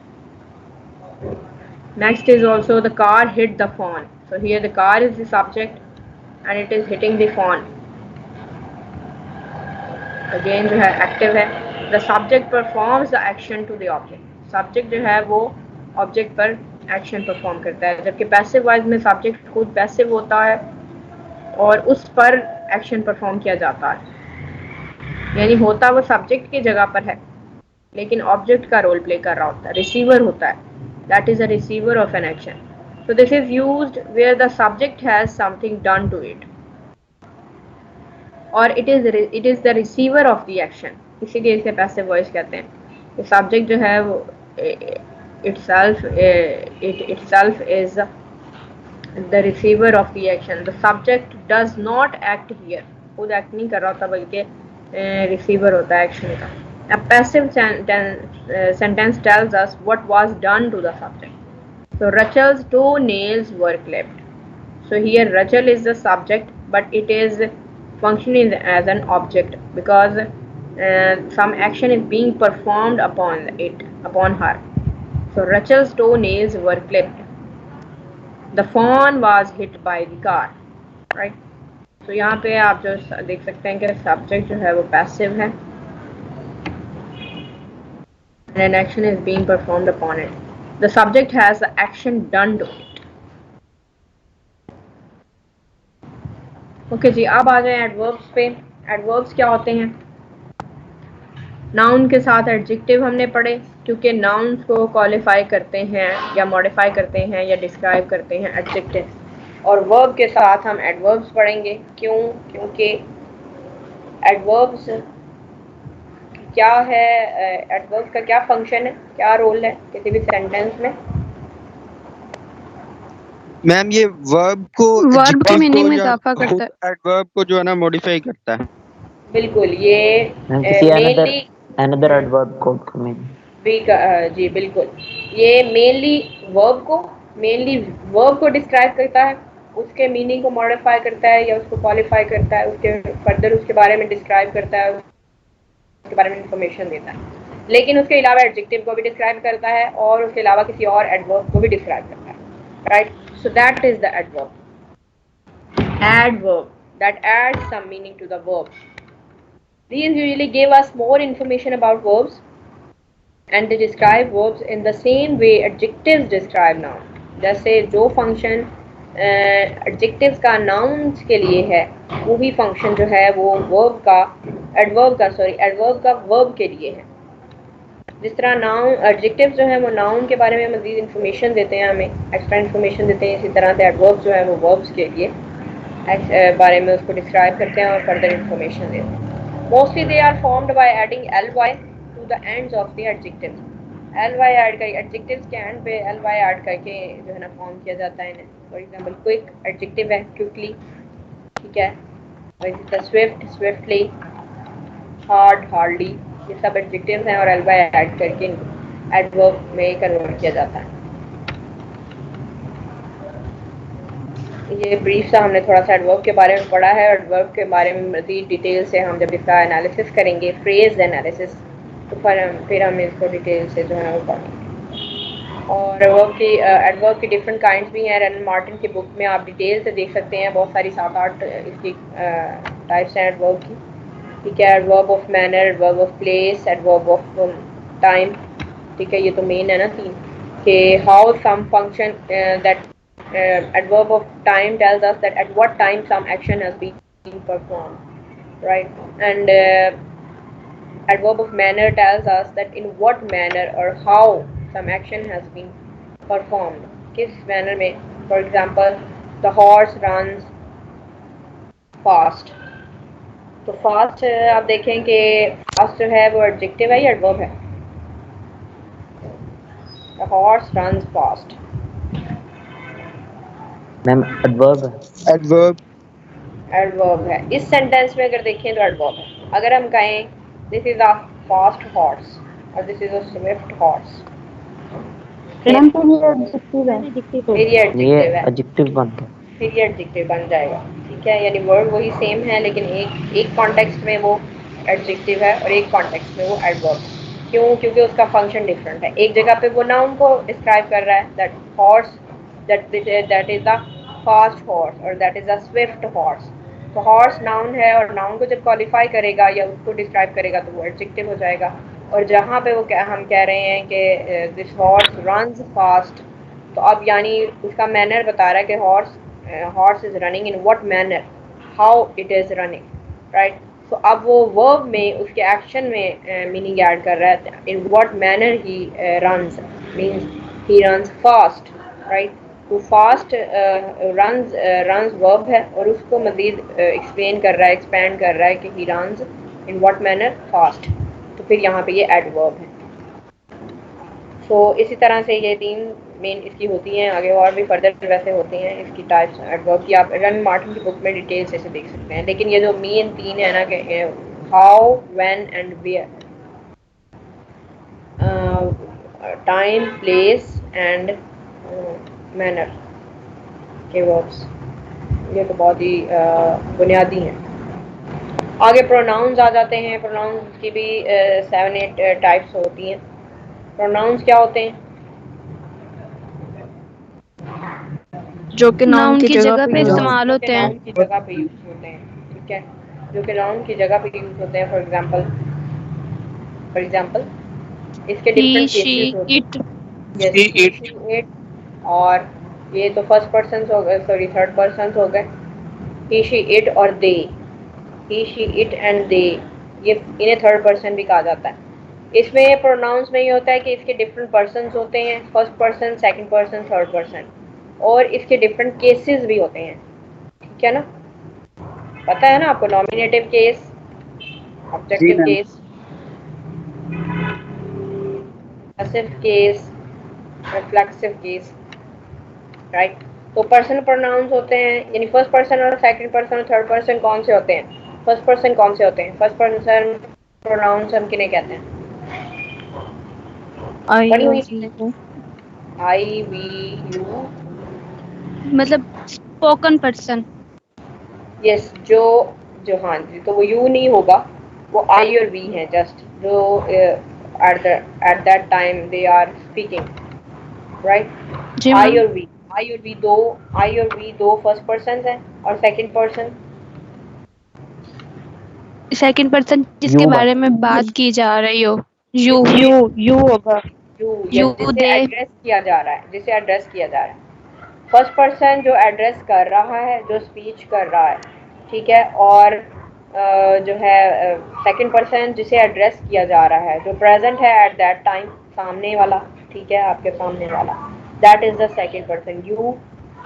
Next is also the car hit the phone. So here the car is the subject and it is hitting the phone. Again जो है active है. The subject performs the action to the object. Subject जो है वो object पर action perform करता है, जबकि पैसिव वॉइस में सब्जेक्ट खुद पैसिव होता है और उस पर एक्शन परफॉर्म किया जाता है. यानी होता वो सब्जेक्ट की जगह पर है लेकिन ऑब्जेक्ट का रोल प्ले कर रहा होता है, रिसीवर होता है. That is a receiver of an action. So this is used where the subject has something done to it और it is the receiver of the action. इसीलिए इसे पैसिव वॉइस कहते हैं. सब्जेक्ट जो है वो itself is the receiver of the action. The subject does not act here. खुद act नहीं कर रहा होता बल्कि रिसीवर होता है एक्शन का. A passive sentence tells us what was done to the subject. So Rachel's toenails were clipped. So here Rachel is the subject but it is functioning as an object because some action is being performed upon her. So Rachel's toenails were clipped. The phone was hit by the car, right? So यहाँ पे आप जो देख सकते हैं कि subject जो है वो पैसिव है and an action is being performed upon it. The subject has the action done to it. Okay जी, अब आ जाए एडवर्ब्स पे. एडवर्ब्स क्या होते हैं? नाउन के साथ एडजेक्टिव हमने पढ़े क्योंकि नाउन्स को क्वालिफाई करते हैं या मॉडिफाई करते हैं या डिस्क्राइब करते हैं एडजेक्टिव, और वर्ब के साथ हम एडवर्ब्स पढ़ेंगे. क्यों? क्योंकि एडवर्ब्स क्या है, एडवर्ब्स का क्या फंक्शन है, क्या रोल है किसी भी सेंटेंस में? मैम ये वर्ब की मीनिंग में इजाफा करता है, एडवर्ब को जो है ना मॉडिफाई करता है. बिल्कुल, ये मेनली अनदर एडवर्ब को जी बिल्कुल, ये मेनली वर्ब को डिस्क्राइब करता है, उसके मीनिंग को मॉडिफाई करता है या उसको क्वालिफाई करता है, उसके फर्दर उसके बारे में डिस्क्राइब करता है, उसके बारे में इंफॉर्मेशन देता है. लेकिन उसके अलावा एडजेक्टिव को भी डिस्क्राइब करता है और उसके अलावा किसी और एडवर्ब को भी डिस्क्राइब करता है, right? So that is the adverb. Adverb that adds some meaning to the verb. These usually give us more information about verbs and they describe verbs in the same way adjectives describe noun. जैसे जो function adjectives का nouns के लिए है वो भी function जो है वो adverb का verb के लिए है. जिस तरह नाउन एडजेक्टिव जो है वो नाउन के बारे में मज़ीद इन्फॉर्मेशन देते हैं, हमें एक्स्ट्रा इन्फॉर्मेशन देते हैं, इसी तरह से एडवर्ब जो है वो वर्ब्स के लिए बारे में उसको डिस्क्राइब करते हैं और फर्दर इन्फॉर्मेशन देते हैं. Mostly they are formed by adding ly to the ends of the adjectives. ly add कर एडजेक्टिव्स के एंड पे ly ऐड करके जो है ना फॉर्म किया जाता है इन्हें. फॉर एग्जांपल क्विक एडजेक्टिव है, क्विकली, ठीक है, और स्विफ्ट, स्विफ्टली, हार्ड, हार्डली, ये सब एडजेक्टिव्स हैं और ly ऐड करके एडवर्ब में कन्वर्ट किया जाता है. ये ब्रीफ सा हमने थोड़ा सा एडवर्ब के बारे में पढ़ा है। एडवर्ब के बारे में मज़ीद डिटेल से हम जब इसका एनालिसिस करेंगे, फ्रेज एनालिसिस, तो फिर हम इसको डिटेल से जो है वो पढ़ेंगे। और एडवर्ब की डिफरेंट काइंड्स भी हैं। रेनल मार्टिन की बुक में आप डिटेल से देख सकते हैं, बहुत सारी 7-8 इसकी टाइप्स हैं एडवर्ब की। ठीक है, adverb of manner, adverb of place, adverb of time. ठीक है, ये तो मेन है ना 3 कि how some function that adverb of time tells us that at what time some action has been performed, right? And adverb of manner tells us that in what manner or how some action has been performed, किस manner में। For example, the horse runs fast। तो fast आप देखें कि fast जो है वो adjective है या adverb है? The horse runs fast। Ma'am adverb है। एडवर्ब एडवर्ब है। इस सेंटेंस में अगर देखें तो एडवर्ब है। अगर हम कहें this is a fast horse और this is a swift horse, ma'am तो ये एडजेक्टिव है। फिर ये ये एडजेक्टिव है, एडजेक्टिव बन गया। फिर ये एडजेक्टिव बन जाएगा। ठीक है, यानी वर्ड वही सेम है लेकिन एक कॉन्टेक्स्ट में वो एडजेक्टिव है और एक कॉन्टेक्स्ट में वो एडवर्ब है। क्यों? क्योंकि उसका फंक्शन डिफरेंट है। एक जगह पे वो नाउन को डिस्क्राइब कर रहा है, that horse, that is the fast horse और that is the swift horse. तो हॉर्स नाउन है और नाउन को जब क्वालिफाई करेगा या उसको डिस्क्राइब करेगा तो वो एडजेक्टिव हो जाएगा। और जहाँ पे वो हम कह रहे हैं कि दिस हॉर्स रन्स फास्ट, तो अब यानी उसका मैनर बता रहा है कि horse is running in what manner, how it is running, right. तो अब वो वर्ब में उसके एक्शन में मीनिंग ऐड कर रहा है। In what manner he runs means he runs fast, right. तो फास्ट रन्स वर्ब है और उसको मजीद एक्सप्लेन कर रहा है, एक्सपैंड कर रहा है कि he runs in what manner fast. तो फिर यहाँ पे ये एडवर्ब है। सो इसी तरह से ये 3 मेन इसकी होती हैं। आगे और भी फर्दर वैसे होती हैं इसकी टाइप्स एडवर्ब की, आप रेनल मार्टिन की बुक में डिटेल से देख सकते हैं। लेकिन ये जो मेन 3 है ना कि how, when and where, time, place and manner के वर्ब्स, ये तो बहुत ही बुनियादी हैं। आगे प्रोनाउंस आ जाते हैं। प्रोनाउंस की भी 7-8 टाइप्स होती हैं। प्रोनाउंस क्या होते हैं? जो कि नाउन की जगह पे इस्तेमाल होते हैं। नाउन की जगह पे यूज होते हैं। ठीक है, जो कि नाउन की जगह पे यूज होते हैं। फॉर एग्जांपल इसके he, डिफरेंट she, केसेस होते it, हैं। He, it, और ये तो फर्स्ट पर्सन हो गए, सॉरी थर्ड पर्सन हो गए। he, she, it और they, he, she, it and they, ये इन्हें थर्ड पर्सन भी कहा जाता है। इसमें प्रोनाउंस में ये होता है कि इसके डिफरेंट पर्सन्स होते हैं, first person, second person, third person, और इसके डिफरेंट केसेस भी होते हैं। ठीक है ना, पता है ना आपको? Nominative case, objective case, passive case, reflexive case, right. तो पर्सनल प्रोनाउंस होते हैं, यानी फर्स्ट पर्सन और सेकंड पर्सन और थर्ड पर्सन कौन से होते हैं? फर्स्ट पर्सन कौन से होते हैं? फर्स्ट पर्सन प्रोनाउंस हम किन्हें कहते हैं? पढ़ी हुई आई वी यू, मतलब स्पोकन पर्सन। यस, जो हाँ जी, तो वो यू नहीं होगा, वो आई और वी है, जस्ट जो at that time they are speaking, right. I और वी दो फर्स्ट पर्सन है और सेकंड पर्सन जिसके बारे में बात की जा रही हो, यू होगा। जिसे एड्रेस किया जा रहा है। फर्स्ट पर्सन जो एड्रेस कर रहा है, जो स्पीच कर रहा है, ठीक है। और जो है सेकंड पर्सन जिसे एड्रेस किया जा रहा है, जो प्रेजेंट है एट दैट टाइम, सामने वाला, ठीक है, आपके सामने वाला, that is the second person. You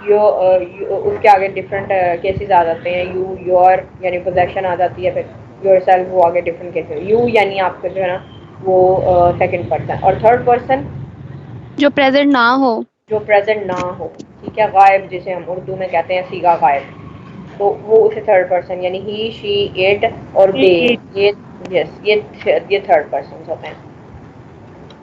उसके आगे डिफरेंट केसेस आ जाते हैं। यू, योर यानी पोजेशन आ जाती है, फिर योरसेल्फ, वो आगे डिफरेंट केसेस। यू यानी आपका जो है ना वो सेकंड पर्सन। और थर्ड पर्सन जो प्रेजेंट ना हो, ठीक है, गायब, जिसे हम उर्दू में कहते हैं सीगा गायब, तो वो उसे थर्ड पर्सन, यानी ही, शी, इट और दे, ये थर्ड पर्सन होते हैं।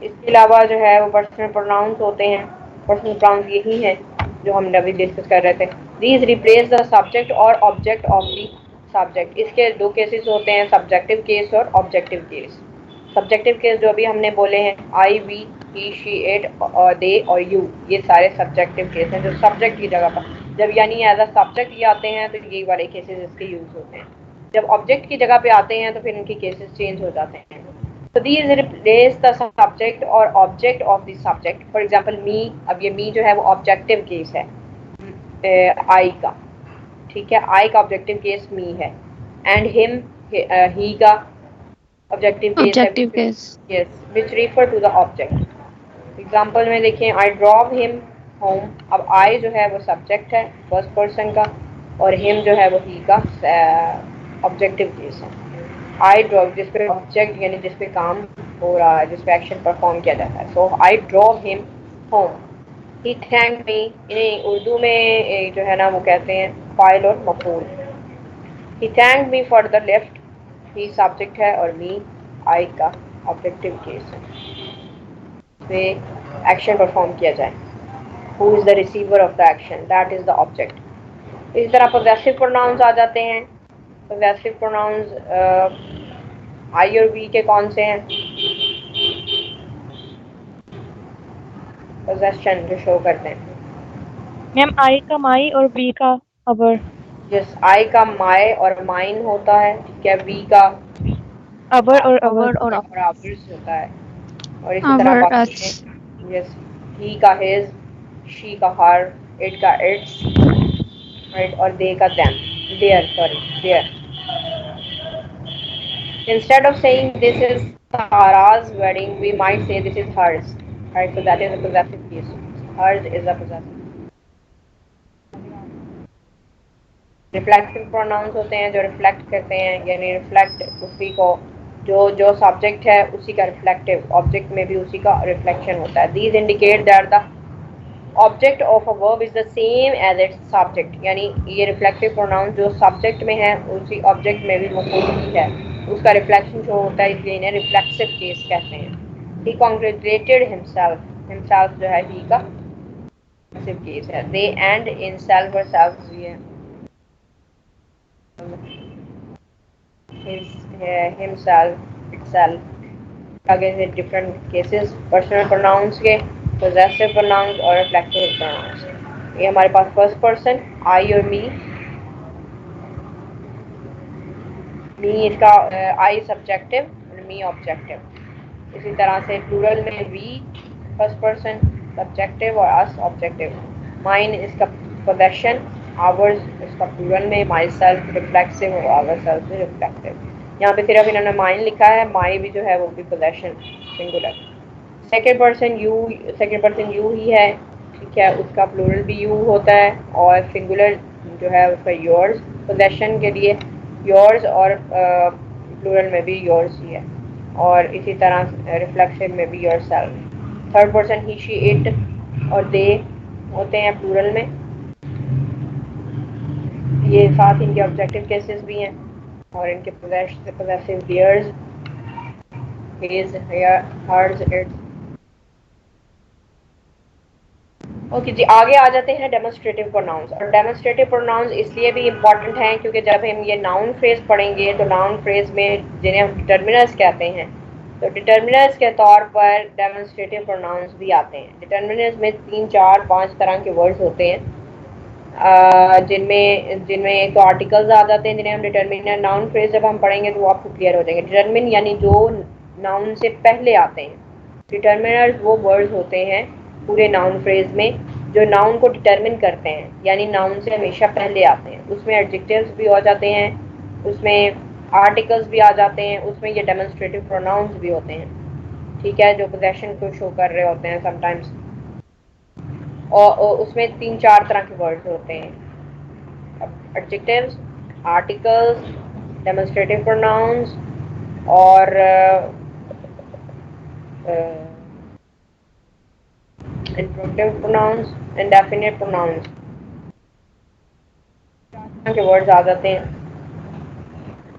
इसके अलावा जो है वो पर्सनल प्रोनाउंस होते हैं। पर्सनल प्रोनाउंस यही हैं जो हम अभी डिस्कस कर रहे थे। दीज रिप्लेस द सब्जेक्ट और ऑब्जेक्ट ऑफ द सब्जेक्ट। इसके दो केसेस होते हैं, सब्जेक्टिव केस और ऑब्जेक्टिव केस। सब्जेक्टिव केस जो अभी हमने बोले हैं, आई, वी, ही, शी, इट, दे और यू, ये सारे सब्जेक्टिव केस हैं जो सब्जेक्ट की जगह पर, जब यानी एज अ सब्जेक्ट ये आते हैं तो ये वाले केसेस इसके यूज होते हैं। जब ऑब्जेक्ट की जगह पे आते हैं तो फिर इनके केसेस चेंज हो जाते हैं। तो दीज रिप्लेस द सब्जेक्ट और object of the subject. For example me, अब ये मी जो है वो ऑब्जेक्टिव केस है आई का, ठीक है, आई का ऑब्जेक्टिव केस मी है। एंड हिम, ही का ऑब्जेक्टिव केस है Objective case. Yes, which refer to the object. Example में देखें, आई ड्रॉप हिम होम। अब आई जो है वो सब्जेक्ट है फर्स्ट पर्सन का, और हिम जो है वो ही का ऑब्जेक्टिव केस है। आई ड्रॉप जिस पे ऑब्जेक्ट यानी जिस पे काम हो रहा है, जिस पे एक्शन परफॉर्म किया जाता है। सो आई ड्रॉप हिम होम। ही थैंक मी, इन्हें उर्दू में जो है ना वो कहते हैं फाइल और मफूल। He thank me for the lift, he subject है और मी आई का ऑब्जेक्टिव केस है, पे एक्शन परफॉर्म किया जाए। Who is the receiver of the action, that is the object. इसी तरह पोजेसिव प्रोनाउंस आ जाते हैं। पोजेसिव प्रोनाउंस आई और वी के कौन से हैं? पोजेशन जो शो करते हैं। मैम आई का माई और बी का अबर। जिस आई का माय और माइन होता है, ठीक है, वी का अबर और अवर। और आवर्स होता है। और इसी तरह Our बाकी us. हैं, यस, ही का हिज, शी का हर, इट का इट्स, राइट, और दे का them, their, sorry their. Instead of saying this is Tara's wedding, we might say this is hers, right? So that is a possessive case. Hers is a possessive. Reflective pronouns होते हैं जो reflect करते हैं, यानी reflect उसी को, जो subject है उसी का रिफ्लेक्टिव, ऑब्जेक्ट में भी उसी का रिफ्लेक्शन होता है। These indicate that the object of a verb is the same as its subject, यानी ये रिफ्लेक्टिव प्रोनाउन जो सब्जेक्ट में है उसी ऑब्जेक्ट में भी मौजूद है, उसका रिफ्लेक्शन जो होता है, इसलिए इन्हें रिफ्लेक्सिव केस कहते हैं। ही कॉन्ग्रेचुलेटेड हिमसेल्फ, हिमसेल्फ जो है ही का रिफ्लेक्सिव केस है। दे एंड इन सेल्फ और सेल्फ भी है, himself, itself, again in different cases। Personal pronouns के पोजेसिव प्रोनाउंस और रिफ्लेक्टिव प्रोनाउंस। ये हमारे पास फर्स्ट पर्सन आई और मी इसका आई सब्जेक्टिव और मी ऑब्जेक्टिव। इसी तरह से प्लूरल में वी फर्स्ट पर्सन सब्जेक्टिव और अस ऑब्जेक्टिव। माइन इसका पोजेशन, आवर्स इसका प्लूरल में, माई सेल्फ रिफ्लेक्सिव और आवर सेल्फ रिफ्लेक्टिव। यहाँ पे सिर्फ इन्होंने माइन लिखा है, माई भी जो है वो भी possession singular. Second person you ही है, ठीक है, उसका प्लूरल भी यू होता है और सिंगुलर जो है उसका योर्स पोजेशन के लिए, योर्स, और प्लूरल में भी योर्स ही है, और इसी तरह रिफ्लेक्सिव में भी your self. Third person he, she, it और दे होते हैं प्लूरल में, ये साथ इनके ऑब्जेक्टिव केसेस भी हैं, और इनके possessive theirs, his, hers, its. Okay जी, आगे आ जाते हैं डेमोन्स्ट्रेटिव प्रोनाउंस। और डेमोन्स्ट्रेटिव प्रोनाउंस इसलिए भी इम्पॉर्टेंट हैं क्योंकि जब हम ये नाउन फ्रेज पढ़ेंगे तो नाउन फ्रेज में जिन्हें हम डिटर्मिनर्स कहते हैं, तो डिटर्मिनर्स के तौर पर डेमोन्स्ट्रेटिव प्रोनाउंस भी आते हैं। डिटर्मिनर्स में 3, 4, 5 तरह के वर्ड्स होते हैं, जिनमें एक तो आर्टिकल्स आ जाते हैं जिन्हें हम डिटर्मिनर। नाउन फ्रेज जब हम पढ़ेंगे तो वो आपको क्लियर हो जाएंगे। डिटर्मिन यानी जो नाउन से पहले आते हैं। डिटर्मिनर्स वो वर्ड्स होते हैं पूरे नाउन फ्रेज में जो नाउन को डिटर्मिन करते हैं, यानी नाउन से हमेशा पहले आते हैं। उसमें एडजेक्टिव्स भी हो जाते हैं, उसमें आर्टिकल्स भी आ जाते हैं, उसमें ये डेमोन्स्ट्रेटिव प्रोनाउंस भी होते हैं, ठीक है, जो पोजेशन को शो कर रहे होते हैं समटाइम्स। और उसमें 3, 4 तरह के वर्ड्स होते हैं, एडजेक्टिव्स, आर्टिकल्स, डेमोन्स्ट्रेटिव प्रोनाउंस और इंट्रोडक्टिव प्रोनाउंस, इंडेफिनिट प्रोनाउंस के वर्ड्स आ जाते हैं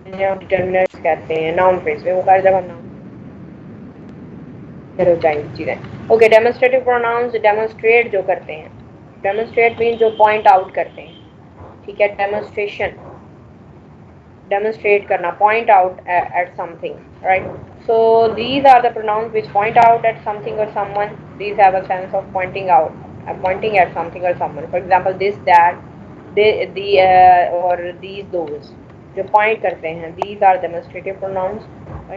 जिन्हें हम डिटर्मिनर्स कहते हैं नाउन फ्रेज में। वो हर जगह नाउन हो जाएंगी चीजें। ओके, डेमोन्स्ट्रेटिव प्रोनाउंस डेमोन्स्ट्रेट जो करते हैं, डेमोन्स्ट्रेट मीन जो पॉइंट आउट करते हैं, ठीक है, डेमोन्स्ट्रेशन, demonstrate करना, point out at something, right? So these are the pronouns which point out at something or someone. These have a sense of pointing out, pointing at something or someone. For example, this, that, the or these, those. जो point करते हैं, these are demonstrative pronouns.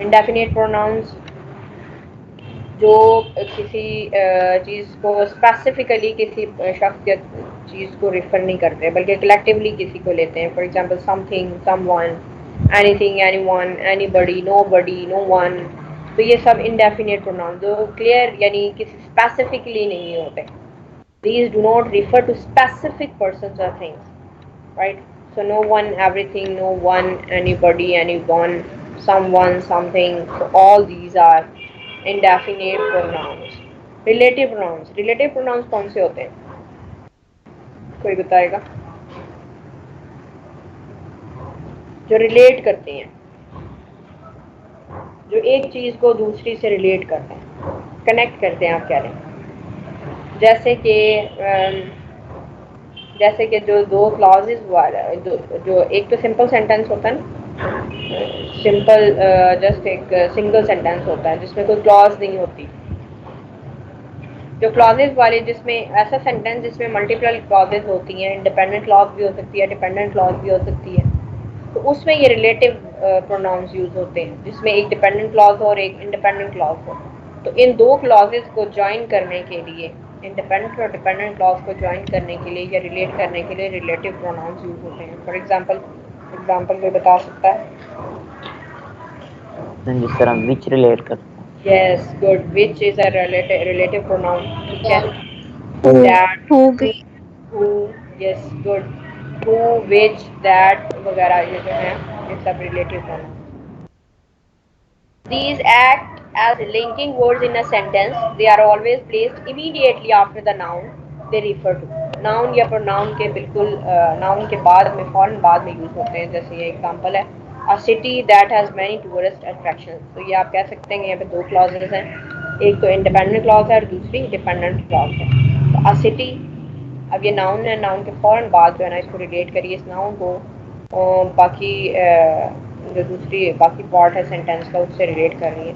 Indefinite pronouns जो किसी चीज़ को specifically किसी शख्स या चीज़ को रिफर नहीं करते बल्कि कलेक्टिवली किसी को लेते हैं. For example something, someone, anything, anyone, anybody, nobody, no one. तो ये सब इंडेफिनिट प्रोनाउन जो क्लियर यानी किसी स्पेसिफिकली नहीं होते. These do not refer to specific persons or things, right? So no one, everything, no one, anybody, anyone, someone, something. So all these are indefinite pronouns. Relative pronouns. Relative pronouns कौन से होते हैं? कोई बताएगा? जो relate करते हैं, जो एक चीज को दूसरी से रिलेट करते हैं, कनेक्ट करते हैं, आप कह रहे हैं. जैसे कि जो दो क्लॉजेज वाला जो एक तो सिंपल सेंटेंस होता है ना, सिंपल जस्ट एक सिंगल सेंटेंस होता है जिसमें कोई क्लॉज नहीं होती. जो क्लॉजेज वाले जिसमें ऐसा सेंटेंस जिसमें मल्टीपल क्लॉजेज होती हैं, इंडिपेंडेंट क्लॉज भी हो सकती है, डिपेंडेंट क्लॉज भी हो सकती है, तो उसमें ये रिलेटिव प्रोनाउंस यूज होते हैं जिसमें एक डिपेंडेंट क्लॉज हो और एक इंडिपेंडेंट क्लॉज हो. तो इन दो क्लॉजेज को ज्वाइन करने के लिए, इंडिपेंडेंट और डिपेंडेंट क्लॉज को ज्वाइन करने के लिए या रिलेट करने के लिए रिलेटिव प्रोनाउंस यूज होते हैं. फॉर एग्जांपल कोई बता सकता है? जिस तरह विच रिलेट करता है. Yes, good. Which is a relative pronoun. ठीक है. That, who, yes, good. Who, which, that वगैरह ये जो है ये सब relative pronoun. These act as linking words in a sentence. They are always placed immediately after the noun they refer to. Noun या pronoun के बिल्कुल noun के बाद में फौरन बाद में यूज होते हैं. जैसे ये एग्जांपल है, a city that has many tourist attractions. तो ये आप कह सकते हैं यहाँ पे दो क्लॉजेस हैं, एक तो इंडिपेंडेंट क्लॉज है और दूसरी डिपेंडेंट क्लॉज है. तो a city, अब ये नाउन है, नाउन के फौरन बाद जो है ना इसको रिलेट करिए इस नाउन को बाकी जो दूसरी बाकी पार्ट है सेंटेंस का उससे रिलेट कर रही है,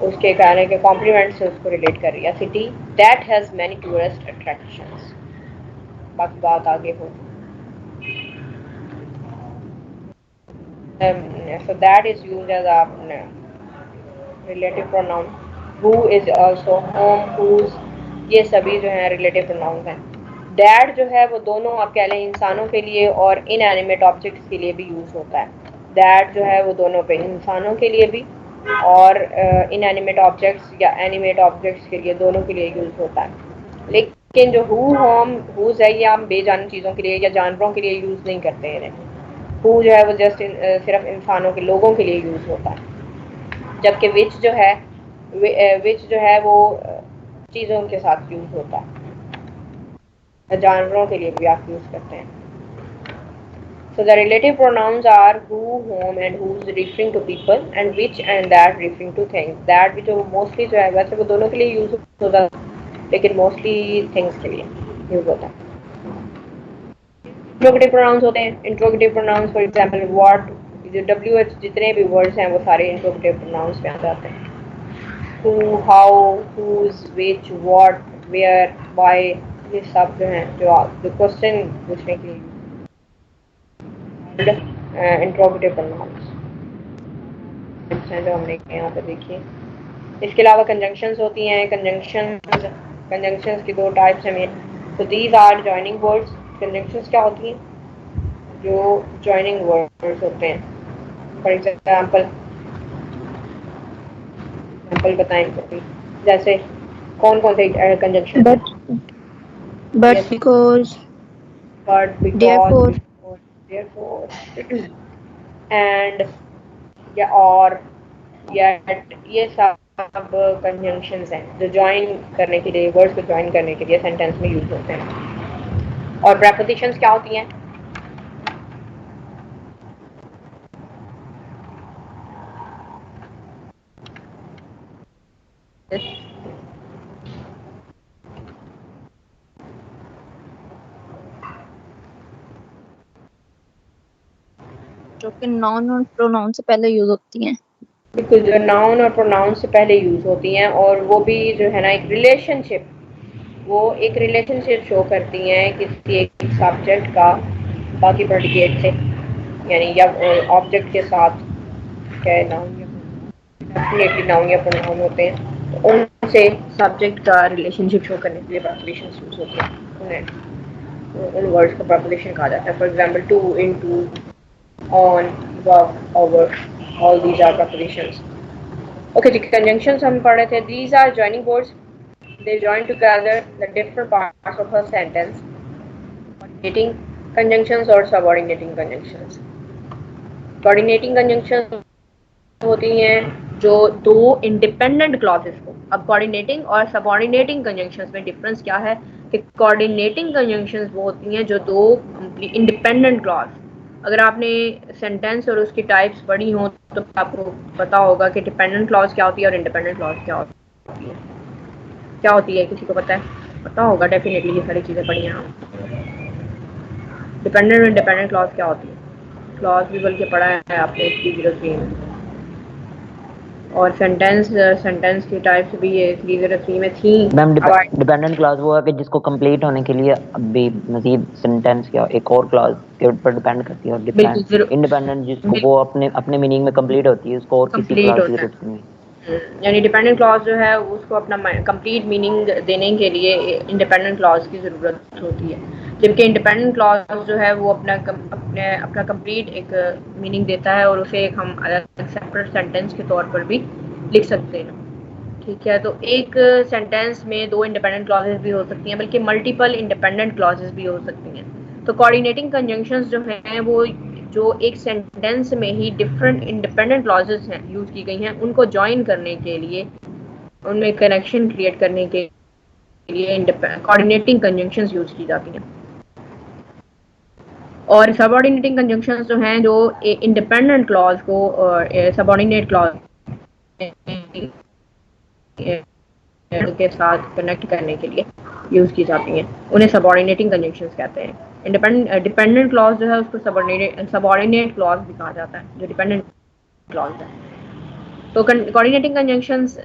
उसके कहने के कॉम्प्लीमेंट से उसको रिलेट कर रही है. City that has many tourist attractions. बाकी बात आगे हो. So that is used as a relative pronoun. Who is also, whom, whose, ये सभी जो है रिलेटिव प्रोनाउंस हैं. दैट जो है वो दोनों आप कह लें इंसानों के लिए और इनएनिमेट ऑब्जेक्ट्स के लिए भी यूज होता है. दैट जो है वो दोनों पे, इंसानों के लिए भी और इनएनिमेट ऑब्जेक्ट्स या एनिमेट ऑब्जेक्ट्स के लिए, दोनों के लिए यूज होता है. लेकिन जो हु, होम, हुज है ये हम बेजान चीज़ों के लिए या जानवरों के लिए यूज नहीं करते हैं. हु जो है वो जस्ट सिर्फ इंसानों के, लोगों के लिए यूज होता है. जबकि विच जो है वो चीज़ों के साथ यूज होता है, जानवरों के लिए भी आप यूज करते हैं. So the relative pronouns are who, whom and whose referring to people and which and that referring to things. That भी जो mostly जो है वैसे वो दोनों के लिए यूज होता है लेकिन mostly things के लिए यूज होता है. Interrogative pronouns होते हैं. Interrogative pronouns for example what, जो WH जितने भी words हैं वो सारे interrogative pronouns में आ जाते हैं. Who, how, whose, which, what, where, why, ये सब जो हैं जो क्वेश्चन पूछने के लिए इंट्रोगेटिव प्रोनाउंस जो हमने यहाँ पे देखिए. इसके अलावा कंजंक्शंस होती हैं. कंजंक्शंस की दो टाइप्स हैं मेन. तो these are joining words. Conjunctions क्या होती हैं? जो जॉइनिंग वर्ड्स होते हैं. फॉर एग्जाम्पल बताएं कोई, जैसे कौन कौन से conjunction? But because, therefore and या और, yet, ये सब कंजंक्शंस हैं जो ज्वाइन करने के लिए, वर्ड्स को ज्वाइन करने के लिए सेंटेंस में यूज होते हैं. और प्रेपोजिशंस क्या होती हैं? जो कि नाउन और प्रोनाउन से पहले यूज होती हैं। बिल्कुल, जो नाउन और प्रोनाउन से पहले यूज होती हैं और वो भी जो है ना एक रिलेशनशिप शो करती हैं किसी एक सब्जेक्ट का बाकी प्रेडिकेट से, यानी या ऑब्जेक्ट के साथ, चाहे नाउन डेफिनेटली नाउन या प्रोनाउन होते हैं, तो उनसे सब्जेक्ट का रिलेशनशिप शो करने के लिए प्रेपोजिशंस यूज होते हैं। उन्हें उन वर्ड्स का प्रेपोजिशन कहा जाता है। For example to, into, on, above, over, all these are prepositions. Okay, जी conjunctions हम पढ़ रहे थे. These are joining words. They join together the different parts of a sentence. Coordinating conjunctions और subordinating conjunctions. Coordinating conjunctions होती हैं जो दो इंडिपेंडेंट क्लॉजेस को, अब कोऑर्डिनेटिंग और सबऑर्डिनेटिंग कंजंक्शंस में डिफरेंस क्या है कि कोऑर्डिनेटिंग कंजंक्शंस वो होती हैं जो दो इंडिपेंडेंट क्लॉज, अगर आपने सेंटेंस और उसकी टाइप्स पढ़ी हो तो आपको पता होगा कि डिपेंडेंट क्लॉज क्या होती है और इंडिपेंडेंट क्लॉज क्या होती है। किसी को पता है? पता होगा डेफिनेटली, ये सारी चीज़ें पढ़ी हैं आप। डिपेंडेंट और इंडिपेंडेंट क्लॉज क्या होती है? क्लॉज भी बल्कि पढ़ा है आपने 303 में। और सेंटेंस की टाइप्स भी ये 303 में थी। मैम डिपेंडेंट क्लॉज वो है कि जिसको कंप्लीट होने के लिए अभी मजीद सेंटेंस या एक और क्लॉज के ऊपर डिपेंड करती है, और इंडिपेंडेंट जिसको वो अपने मीनिंग में कंप्लीट होती है, उसको और किसी क्लॉज की जरूरत नहीं। यानी डिपेंडेंट क्लॉज जो है उसको अपना कंप्लीट मीनिंग देने के लिए इंडिपेंडेंट क्लॉज की ज़रूरत होती है, जबकि इंडिपेंडेंट क्लॉज जो है वो अपना कंप्लीट एक मीनिंग देता है और उसे एक हम अलग सेपरेट सेंटेंस के तौर पर भी लिख सकते हैं। ठीक है, तो एक सेंटेंस में दो इंडिपेंडेंट क्लॉजेस भी हो सकती हैं, बल्कि मल्टीपल इंडिपेंडेंट क्लॉजेस भी हो सकती हैं। तो कोऑर्डिनेटिंग कंजंक्शंस जो हैं वो जो एक सेंटेंस में ही डिफरेंट इंडिपेंडेंट क्लॉजेस हैं यूज की गई हैं, उनको ज्वाइन करने के लिए, उनमें कनेक्शन क्रिएट करने के लिए कोऑर्डिनेटिंग कंजंक्शंस यूज की जाती हैं। और सबऑर्डिनेटिंग कंजंक्शंस जो हैं जो इंडिपेंडेंट क्लॉज को सबऑर्डिनेट क्लॉज के साथ कनेक्ट करने के लिए यूज की जाती हैं, उन्हें सबऑर्डिनेटिंग कंजंक्शंस कहते हैं। डिपेंडेंट क्लॉज जो है उसको सबऑर्डिनेट क्लॉज भी कहा जाता है, जो डिपेंडेंट क्लॉज है। तो कोऑर्डिनेटिंग कंजंक्शंस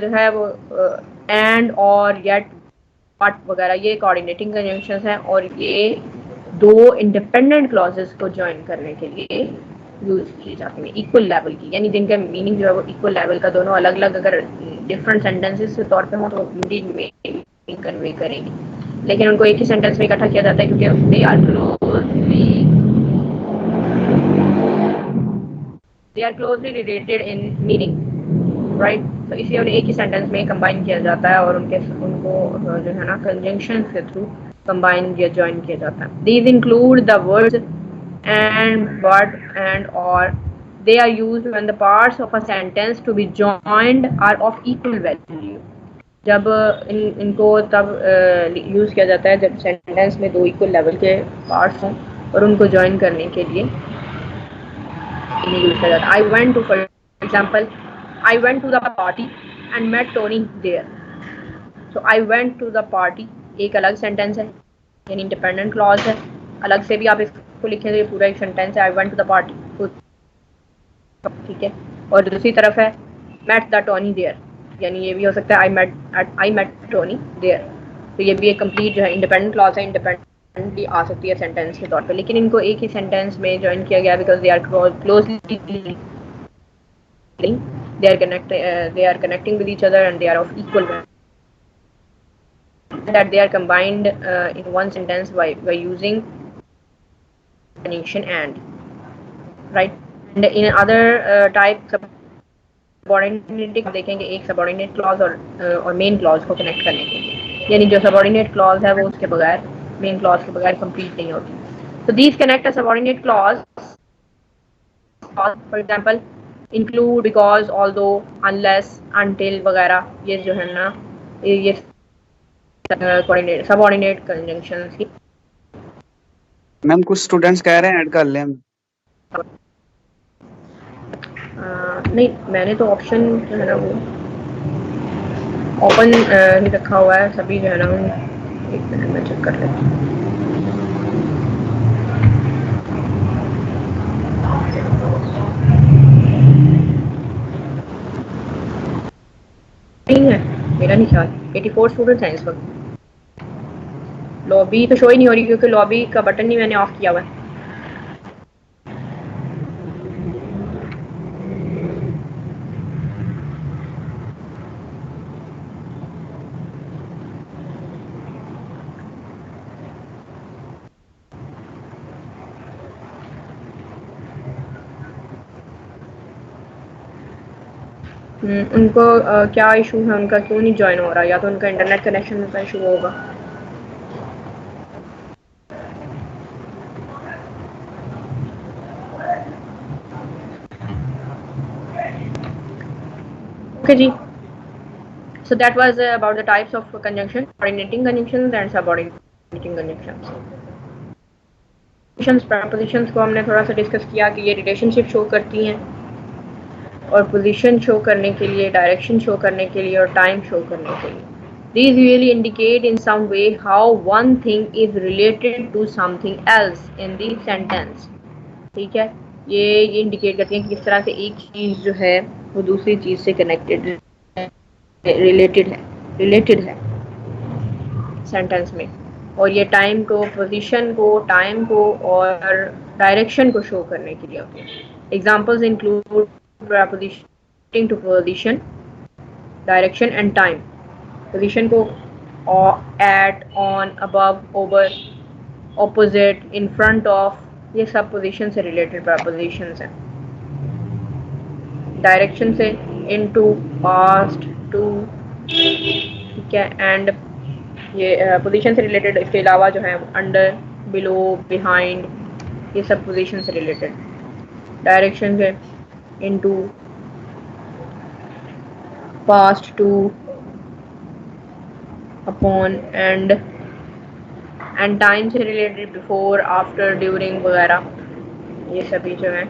जो है वो एंड और येट बट वगैरह ये कोऑर्डिनेटिंग कंजंक्शंस हैं, और ये दो इंडिपेंडेंट क्लॉजेस को ज्वाइन करने के लिए यूज की जाती है इक्वल लेवल की, यानी जिनका मीनिंग जो है वो इक्वल लेवल का, दोनों अलग अलग अगर डिफरेंट सेंटेंसेस के तौर पे हो तो मीनिंग कन्वे करेंगे, लेकिन उनको एक ही सेंटेंस में इकट्ठा किया जाता है क्योंकि they are closely related in meaning, right. तो इसे उन्हें एक ही सेंटेंस में कंबाइन किया जाता है और उनको जो है ना कंजंक्शन के थ्रू कंबाइन या ज्वाइन किया जाता है। These include the words and but and or they are used when the parts of a sentence to be joined are of equal value। जब इनको तब यूज किया जाता है जब सेंटेंस में दो इक्वल लेवल के पार्ट्स हों और उनको ज्वाइन करने के लिए इन्हें यूज किया जाता है। I went to, for example, I went to the party and met Tony there। So I went to the party एक अलग सेंटेंस है, यानी इंडिपेंडेंट क्लॉज है, अलग से भी आप इसको लिखें तो ये पूरा एक सेंटेंस है, I went to the party, ठीक है। और दूसरी तरफ है मेट द टोनी देयर, यानी ये भी हो सकता है आई मेट टोनी देयर। तो ये भी एक कंप्लीट जो है इंडिपेंडेंट क्लॉज है, इंडिपेंडेंटली आ सकती है सेंटेंस के तौर पे, लेकिन इनको एक ही सेंटेंस में ज्वाइन किया गया because they are closely they are connecting with each other and they are of equal value, that they are combined in one sentence by using conjunction and, right। and in other type subordinating देखेंगे एक subordinate clause और main clause को connect करने के लिए, यानी जो subordinate clause है वो उसके बगैर main clause के बगैर complete नहीं होती। so these connect a subordinate clause, for example include, because, although, unless, until वगैरह, ये जो है ना ये सबऑर्डिनेट कंजंक्शंस की। मैम कुछ स्टूडेंट्स कह रहे हैं ऐड कर लें नहीं, मैंने तो ऑप्शन जो है ना वो ओपन नहीं रखा हुआ है, सभी जो है ना एक मिनट में चेक कर लेते हैं। नहीं है मेरा नहीं ख्याल 84 स्टूडेंट्स हैं इस वक्त। लॉबी तो शो ही नहीं हो रही क्योंकि लॉबी का बटन ही मैंने ऑफ किया हुआ है। उनको क्या इशू है, उनका क्यों नहीं ज्वाइन हो रहा, या तो उनका इंटरनेट कनेक्शन में इशू होगा। ओके जी, so that was about the types of conjunction, coordinating conjunctions and subordinating conjunctions. Prepositions को हमने थोड़ा सा डिस्कस किया कि ये रिलेशनशिप शो करती हैं और पोजीशन शो करने के लिए, डायरेक्शन शो करने के लिए और टाइम शो करने के लिए। These usually indicate in some way how one thing is related to something else in the sentence. ठीक है, ये इंडिकेट करती हैं कि किस तरह से एक चीज़ जो है वो दूसरी चीज़ से कनेक्टेड रिलेटेड है सेंटेंस में, और ये टाइम को, पोजीशन को, टाइम को और डायरेक्शन को शो करने के लिए होती है। Examples include preposition to position, direction and time. Position को at, on, above, over, opposite, in front of, ये सब पोजीशन से रिलेटेड prepositions हैं। डायरेक्शन से into, past, to, ठीक है, एंड ये पोजीशन से रिलेटेड इसके अलावा जो है अंडर, बिलो, बिहाइंड, ये सब पोजीशन से रिलेटेड। डायरेक्शन से into, past, to, upon, and time से रिलेटेड बिफोर, आफ्टर, ड्यूरिंग वगैरह, ये सभी जो है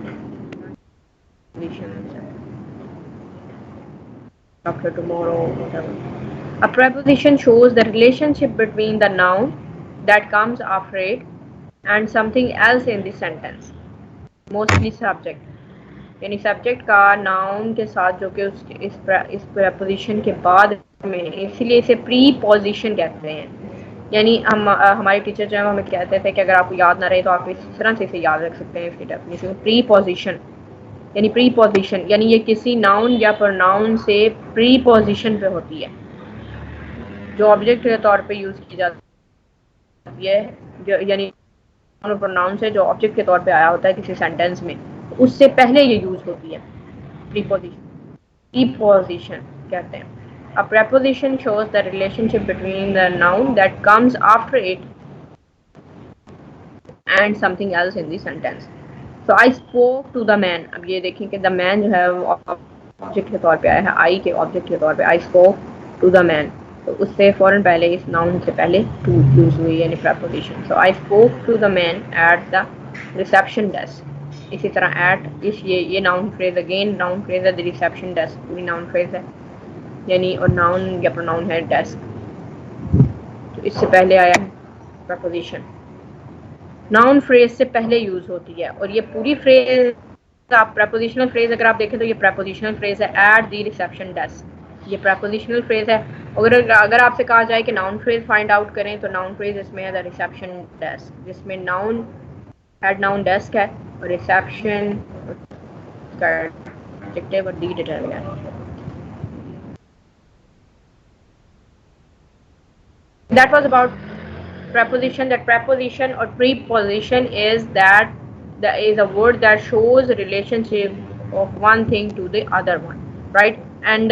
after, tomorrow, whatever. A preposition shows the relationship between the noun that comes after it and something else in the sentence, mostly subject. यानी subject का noun के साथ जो कि उसके इस प्रपोजिशन के बाद में, इसीलिए इसे प्री पोजिशन कहते हैं। यानी हम हमारे टीचर जो है हमें कहते थे कि अगर आपको याद ना रहे तो आप इस तरह से इसे याद रख सकते हैं इसकी डेफिनेशन। प्री पोजिशन यानी प्री पोजिशन यानी ये किसी नाउन या प्रोनाउन से प्री पोजिशन पे होती है, जो ऑब्जेक्ट के तौर पे यूज़ की जाती है, यानी प्रोनाउन से जो ऑब्जेक्ट के तौर पे आया होता है किसी सेंटेंस में, उससे पहले ये यूज होती है। प्रीपोजिशन कहते हैं। A preposition shows the relationship between the noun that comes after it and something else in the sentence. So I spoke to the man. अब ये देखें कि the man जो है वो ऑब्जेक्ट के तौर पे आया है, I के ऑब्जेक्ट के तौर पे। I spoke to the man, तो उससे फौरन पहले इस नाउन से पहले to यूज हुई यानी preposition. So I spoke to the man at the reception desk. इसी तरह एट इस ये noun phrase, again noun phrase है, द रिसेप्शन डेस्क पूरी नाउन फ्रेज है यानी, और नाउन या प्रोनाउन है डेस्क, तो इससे पहले आया है प्रपोजिशन। नाउन फ्रेज से पहले यूज होती है और ये पूरी फ्रेज, आप प्रपोजिशनल फ्रेज अगर आप देखें तो ये प्रपोजिशनल फ्रेज है, एट द रिसेप्शन डेस्क, ये प्रपोजिशनल फ्रेज है। अगर आपसे कहा जाए कि नाउन फ्रेज फाइंड आउट करें तो नाउन फ्रेज इसमें है द रिसेप्शन डेस्क, जिसमें नाउन हेड नाउन डेस्क है और रिसेप्शन का एडजेक्टिव और D determiner. That was about preposition. That preposition or preposition is a word that shows relationship of one thing to the other one, right? And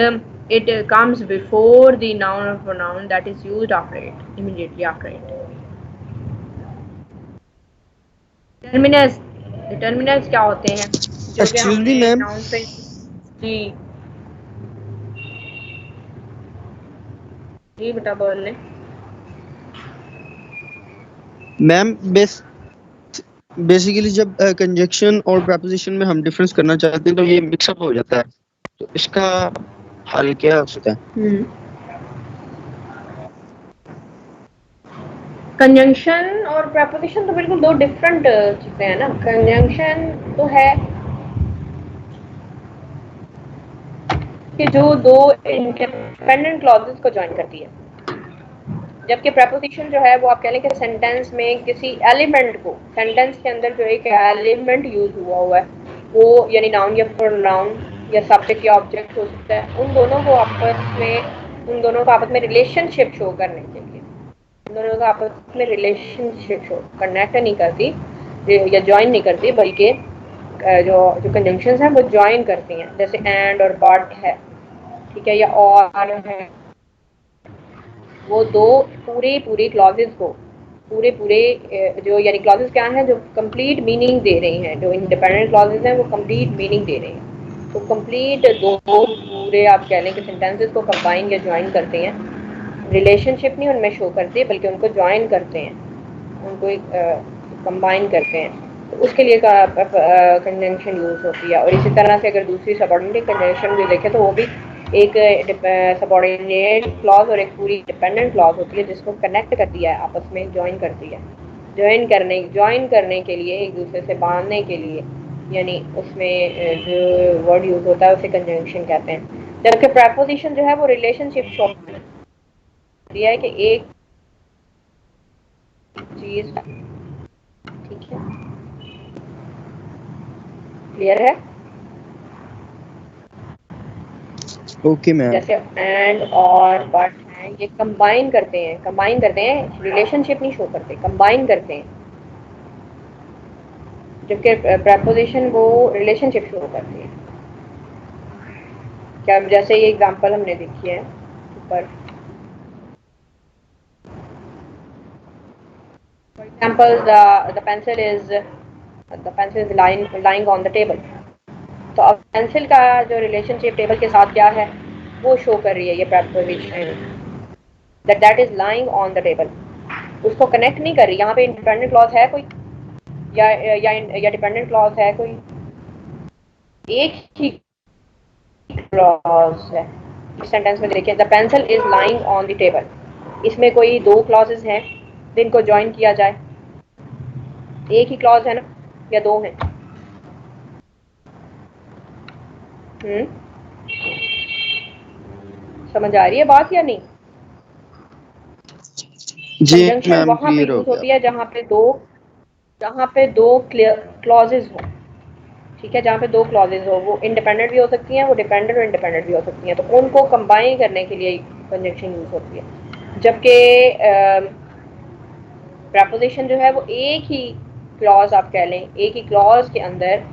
it comes before the noun or pronoun that is used after it, immediately after it. Determiners क्या होते हैं? Excuse me ma'am, जी बेटा बोलने। Ma'am basically जब conjunction और preposition में हम difference करना चाहते हैं तो ये मिक्सअप हो जाता है, तो इसका हल क्या हो सकता है? कंजंक्शन और प्रपोजिशन तो बिल्कुल दो डिफरेंट चीजें हैं ना। कंजंक्शन तो है कि जो दो इंडिपेंडेंट क्लॉजेस को ज्वाइन करती है। जबकि प्रेपोजिशन जो है वो आप कह लें कि सेंटेंस में किसी एलिमेंट को, सेंटेंस के अंदर जो एक एलिमेंट यूज हुआ है वो यानी नाउन या प्रोनाउन या सब्जेक्ट या ऑब्जेक्ट हो सकता है, उन दोनों को आपस में रिलेशनशिप शो करने के लिए, उन दोनों को आपस में रिलेशनशिप शो कनेक्ट नहीं करती या ज्वाइन नहीं करती, बल्कि जो कंजंक्शंस हैं वो ज्वाइन करती हैं, जैसे एंड और बट है, ठीक है, या और है। वो दो पूरे क्लॉजेस को पूरे जो यानी क्लॉजेस क्या हैं जो कंप्लीट मीनिंग दे रही हैं, जो इंडिपेंडेंट क्लॉजेस हैं वो कंप्लीट मीनिंग दे रही हैं। तो कंप्लीट दो पूरे आप कह लें कि सेंटेंसेस को कंबाइन या ज्वाइन करते हैं, रिलेशनशिप नहीं उनमें शो करती बल्कि उनको ज्वाइन करते हैं, उनको कंबाइन करते हैं। तो उसके लिए कंजंक्शन यूज होती है। और इसी तरह से अगर दूसरी सबऑर्डिनेट कंजंक्शन भी देखें तो वो भी एक सबऑर्डिनेट क्लॉज और एक पूरी डिपेंडेंट क्लॉज होती है जिसको कनेक्ट करती है, आपस में ज्वाइन करती है। ज्वाइन करने के लिए, एक दूसरे से बांधने के लिए, यानी उसमें जो वर्ड यूज होता है उसे कंजंक्शन कहते हैं। जबकि प्रेपोजिशन जो है वो रिलेशनशिप शो करती है कि एक चीज, ठीक है, क्लियर है? Okay ma'am. जैसे एंड और बट हैं, ये कंबाइन करते हैं, रिलेशनशिप नहीं शो करते, कंबाइन करते हैं। जबकि प्रेपोजिशन वो रिलेशनशिप शो करती है। क्या, जैसे ये एग्जांपल हमने देखी है ऊपर, for example the pencil is lying on the table. तो अब पेंसिल का जो रिलेशनशिप टेबल के साथ क्या है वो शो कर रही है ये preposition, that is lying on the table. उसको कनेक्ट नहीं कर रही। यहाँ पे इंडिपेंडेंट क्लॉज है कोई या डिपेंडेंट क्लॉज है कोई? एक ही क्लॉज है। इस सेंटेंस में देखिए, the pencil is lying on the table. इसमें कोई दो क्लॉजेस हैं जिनको ज्वाइन किया जाए? एक ही क्लॉज है ना, या दो हैं? समझ आ रही है बात या नहीं? जी कंजंक्शन मैम, वहां पे क्लियर हो यूज गया। होती है जहाँ पे दो क्लॉजेज हो, ठीक है, जहाँ पे दो क्लॉजेज हो, वो इंडिपेंडेंट भी हो सकती हैं, वो डिपेंडेंट और इंडिपेंडेंट भी हो सकती हैं। तो उनको कंबाइन करने के लिए कंजंक्शन यूज होती है। जबकि प्रेपोजिशन जो है वो एक ही क्लॉज आप कह लें, एक ही क्लॉज के अंदर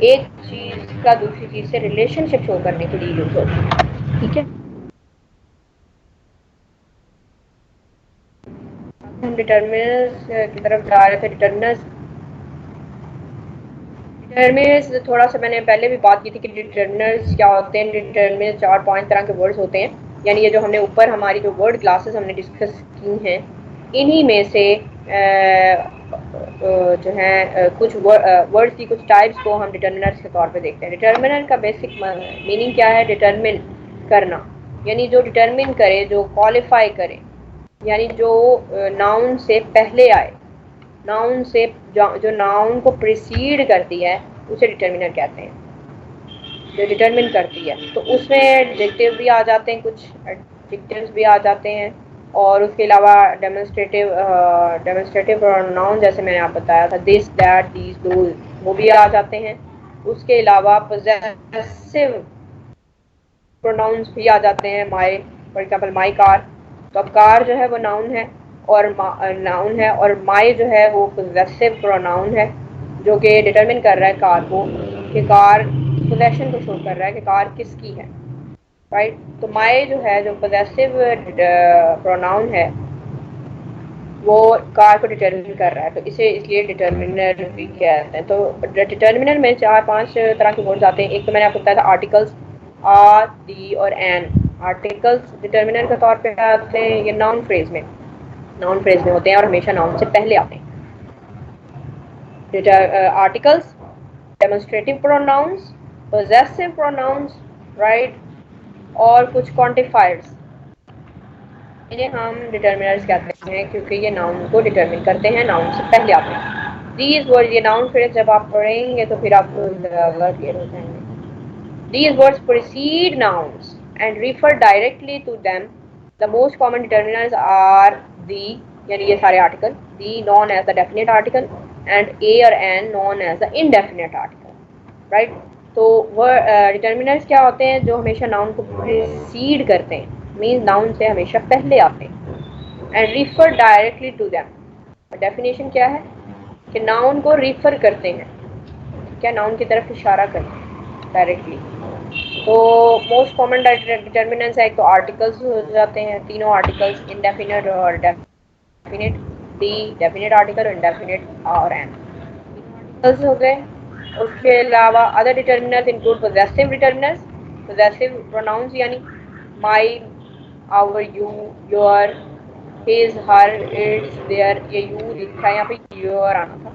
एक चीज का दूसरी चीज से रिलेशनशिप शो करने के लिए यूज होती है, ठीक है। हम डिटर्मिनर्स की तरफ जा रहे थे। डिटर्मिनर्स थोड़ा सा मैंने पहले भी बात की थी कि डिटर्मिनर्स क्या होते हैं। डिटर्मिनर्स 4-5 तरह के वर्ड्स होते हैं, यानी ये जो हमने ऊपर हमारी जो वर्ड क्लासेस हमने डिस्कस की हैं, इन्हीं में से जो है कुछ वर्ड्स की कुछ टाइप्स को हम डिटर्मिनर्स के तौर पे देखते हैं। डिटर्मिनर का बेसिक मीनिंग क्या है? डिटर्मिन करना, यानी जो डिटर्मिन करे, जो क्वालिफाई करे, यानी जो नाउन से पहले आए, नाउन से जो नाउन को प्रीसीड करती है उसे डिटर्मिनर कहते हैं, जो डिटर्मिन करती है। तो उसमें एडजेक्टिव भी आ जाते हैं, कुछ एडजेक्टिव्स भी आ जाते हैं, और उसके अलावा डेमोन्स्ट्रेटिव प्रोनाउन, जैसे मैंने आप बताया था, दिस, दैट, दीज, दोज, वो भी आ जाते हैं। उसके अलावा पोजेसिव प्रोनाउंस भी आ जाते हैं, माई, फॉर एग्जांपल माई कार। तो अब कार जो है वो नाउन है और माई जो है वो पोजेसिव प्रोनाउन है, जो कि डिटरमिन कर रहा है कार को, कि कार पोजेशन को शो कर रहा है कि कार किसकी है, राइट। तो माई जो है, जो पोजेसिव प्रोनाउन है, वो कार को डिटरमिन कर रहा है, तो इसे इसलिए डिटर्मिनर भी कहते हैं। तो डिटर्मिनर में 4-5 तरह के वर्ड्स आते हैं। एक तो मैंने आपको बताया था आर्टिकल्स, आ, दी और एन। आर्टिकल्स डिटर्मिनर के तौर पे आते हैं, ये नाउन फ्रेज में होते हैं और हमेशा नाउन से पहले आते हैं। Articles, demonstrative pronouns, possessive pronouns, right, और कुछ क्वांटिफायर्स, इन्हें हम डिटर्मिनर्स कहते हैं क्योंकि ये नाउन को डिटरमिन करते हैं, नाउन से पहले आते हैं। दीज वर्ड, ये नाउन फ्रेज जब आप पढ़ेंगे तो फिर आपको क्लियर हो जाएंगे। These words precede nouns and refer directly to them. The most common determiners are the, यानी ये सारे article, the known as the definite article and a और an known as the indefinite article, right? तो determiners क्या होते हैं? जो हमेशा noun को precede करते हैं, means noun से हमेशा पहले आते हैं, and refer directly to them. Definition क्या है? कि noun को refer करते हैं, क्या noun की तरफ इशारा करते हैं डायरेक्टली। तो मोस्ट कॉमन डिटर्मिनेंट्स है, एक तो आर्टिकल्स हो जाते हैं, तीनों आर्टिकल्स इंडेफिनिट और डेफिनिट, दी डेफिनिट आर्टिकल और इंडेफिनिट और एन आर्टिकल्स हो गए। उसके अलावा other determiners include possessive determiners, possessive pronouns यानी my, our, you, your, his, her, its, their, ये यू लिखा है यहाँ पे, योर आना था,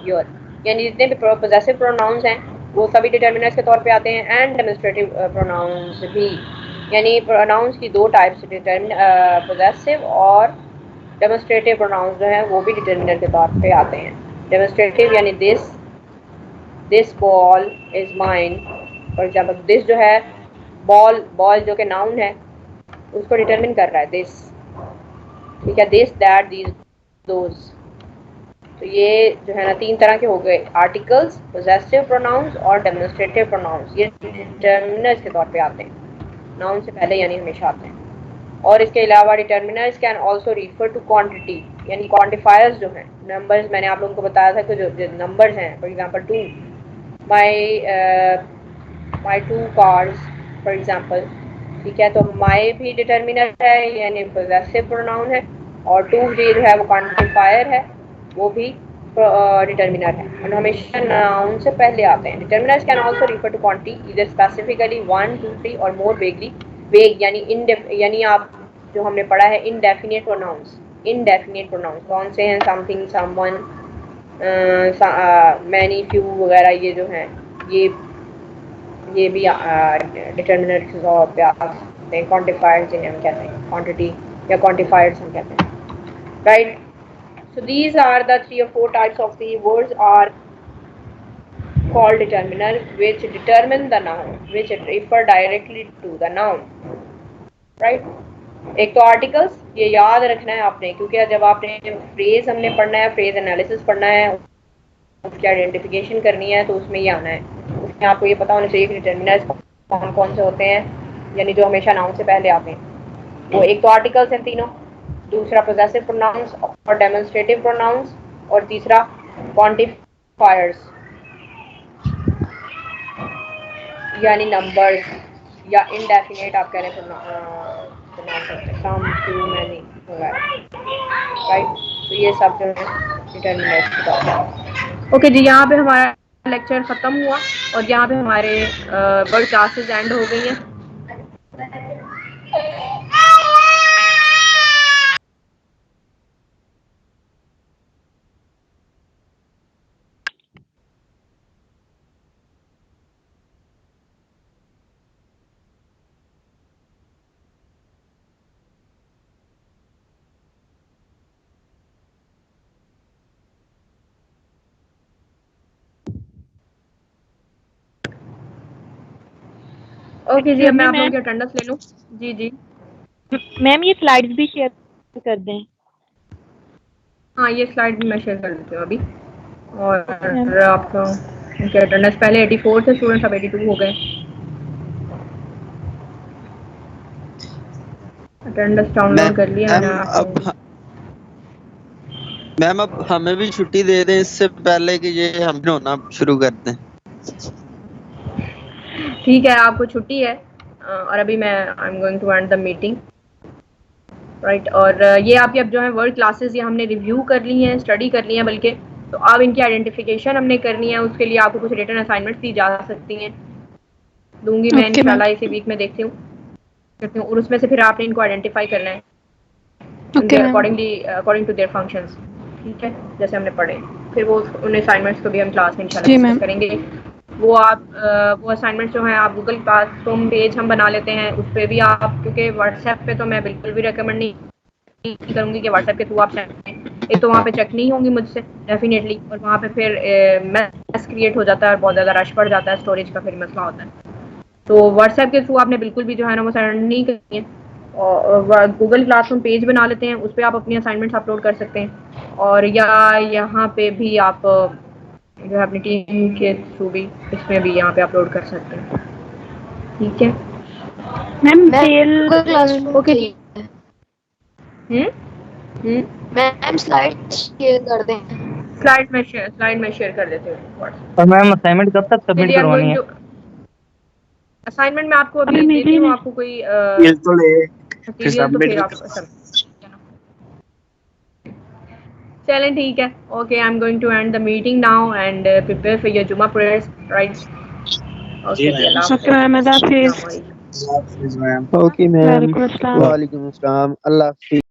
योर, यानी जितने भी पोजेसिव प्रोनाउंस हैं वो सभी डिटर्मिनर्स के तौर पे आते हैं। एंड डेमोन्स्ट्रेटिव प्रोनाउंस भी, यानी प्रोनाउंस की दो टाइप्स, पोजेसिव और डेमोन्स्ट्रेटिव प्रोनाउंस जो हैं वो भी डिटर्मिनर के तौर पे आते हैं। डेमोन्स्ट्रेटिव यानी this ball is mine, for example this जो है बॉल, बॉल जो कि नाउन है उसको डिटर्मिन कर रहा है दिस, ठीक है, दिस, दैट, दीज, दोज। तो ये जो है ना तीन तरह के हो गए, आर्टिकल्स, पोजेसिव प्रोनाउंस और डेमोन्स्ट्रेटिव प्रोनाउंस, ये डिटर्मिनर्स के तौर पे आते हैं, नाउन से पहले यानी हमेशा आते हैं। और इसके अलावा determiners can also refer to quantity, यानी क्वांटिफायर्स जो हैं, नंबर्स, मैंने आप लोगों को बताया था कि जो नंबर्स हैं, for example 2, my 2 cars for example, ठीक है, तो माई भी डिटर्मिनर है यानी पोजेसिव प्रोनाउन है, और 2 जो है वो क्वांटिफायर है, वो भी डिटर्मिनर है और हमेशा नाउन से पहले आते हैं। Determiners can also refer to quantity इधर स्पेसिफिकली 1, 2, 3 और मोर वेगली, वेग यानी आप जो हमने पढ़ा है इनडेफिनिट प्रोनाउंस, इनडेफिनिट प्रोनाउंस कौन से हैं? समथिंग, समवन, मैनी, फ्यू वगैरह, ये जो हैं ये भी डिटर्मिनर के तौर पे आते हैं। क्वांटिफायर्स जिन्हें हम कहते हैं, क्वांटिटी या क्वांटिफायर्स हम कहते हैं, right? So these are the 3 or 4 types of the words are called determiner, which determine the noun, which refer directly to the noun, right? एक तो आर्टिकल्स, ये याद रखना है आपने, क्योंकि जब आपने फ्रेज हमने पढ़ना है, फ्रेज एनालिसिस पढ़ना है, उसकी आइडेंटिफिकेशन करनी है, तो उसमें ये आना है, उसमें आपको ये पता होना चाहिए कि डिटर्मिनर्स कौन कौन से होते हैं, यानी जो हमेशा नाउन से पहले आते हैं। वो एक तो आर्टिकल्स हैं तीनों, दूसरा पोजेसिव प्रोनाउंस और डेमोन्स्ट्रेटिव प्रोनाउंस, और तीसरा क्वांटिफायर्स यानी नंबर्स या इनडेफिनिट आप कह रहे हैं सम, फ्यू, मैनी वगैरह, राइट? तो ये सब जो है डिटर्मिनर्स की बात है। ओके जी, यहाँ पे हमारा लेक्चर खत्म हुआ और यहाँ पे हमारे वर्ड क्लासेस एंड हो गई हैं। ओके जी, अब मैं आप लोगों की अटेंडेंस ले लूं। जी जी मैम, ये स्लाइड्स भी शेयर कर दें। हाँ, ये स्लाइड भी मैं शेयर कर देती हूँ अभी। और आपका उनके अटेंडेंस पहले 84 थे स्टूडेंट्स, अब 82 हो गए। अटेंडेंस डाउनलोड कर लिया मैंने। मैम अब हमें भी छुट्टी दे दें इससे पहले कि ये हम होना शुरू कर दें। ठीक है, आपको छुट्टी है और अभी मैं I am going to end the meeting, right? और ये आपकी अब जो है वर्ड क्लासेस ये हमने रिव्यू कर ली हैं, स्टडी कर ली हैं बल्कि, तो अब इनकी आइडेंटिफिकेशन हमने करनी है। उसके लिए आपको कुछ रिटन असाइनमेंट्स दी जा सकती हैं, दूंगी मैं इंशाल्लाह इसी वीक में, देखती हूँ और उसमें से फिर आपने इनको आइडेंटिफाई करना है अकॉर्डिंग टू देयर फंक्शंस, ठीक है, जैसे हमने पढ़े। फिर वो उन असाइनमेंट्स को भी हम क्लास में इंशाल्लाह डिस्कस करेंगे। वो असाइनमेंट्स जो हैं आप गूगल क्लासरूम पेज हम बना लेते हैं, उस पर भी आप, क्योंकि व्हाट्सएप पे तो मैं बिल्कुल भी रेकमेंड नहीं करूँगी कि व्हाट्सएप के थ्रू आप सेंड करें, एक तो वहाँ पे चेक नहीं होंगी मुझसे डेफिनेटली, और वहाँ पे फिर मैस क्रिएट हो जाता है और बहुत ज़्यादा रश पड़ जाता है, स्टोरेज का फिर मसला होता है। तो व्हाट्सएप के थ्रू आपने बिल्कुल भी जो है ना वो सेंड नहीं करनी है, और गूगल क्लासरूम पेज बना लेते हैं, उस पर आप अपनी असाइनमेंट्स अपलोड कर सकते हैं, और या यहाँ पे भी आप जो है अपनी टीम के थ्रू भी इसमें भी यहाँ पे अपलोड कर सकते हैं। ठीक है मैम सेल ओके मैम स्लाइड शेयर कर दें। स्लाइड में शेयर कर देते हैं। और मैम असाइनमेंट कब तक सबमिट करवानी है? असाइनमेंट में आपको अभी देती हूँ, आपको कोई तो ले फिर तो सबमिट फिर आप चलें ठीक है। Okay, I am going to end the meeting now and prepare for your Juma prayers, right? Okay ma'am, अल्लाह हाफिज़। ओके मैम, वालेकुम अस्सलाम। वालेकुम अस्सलाम, अल्लाह हाफिज़।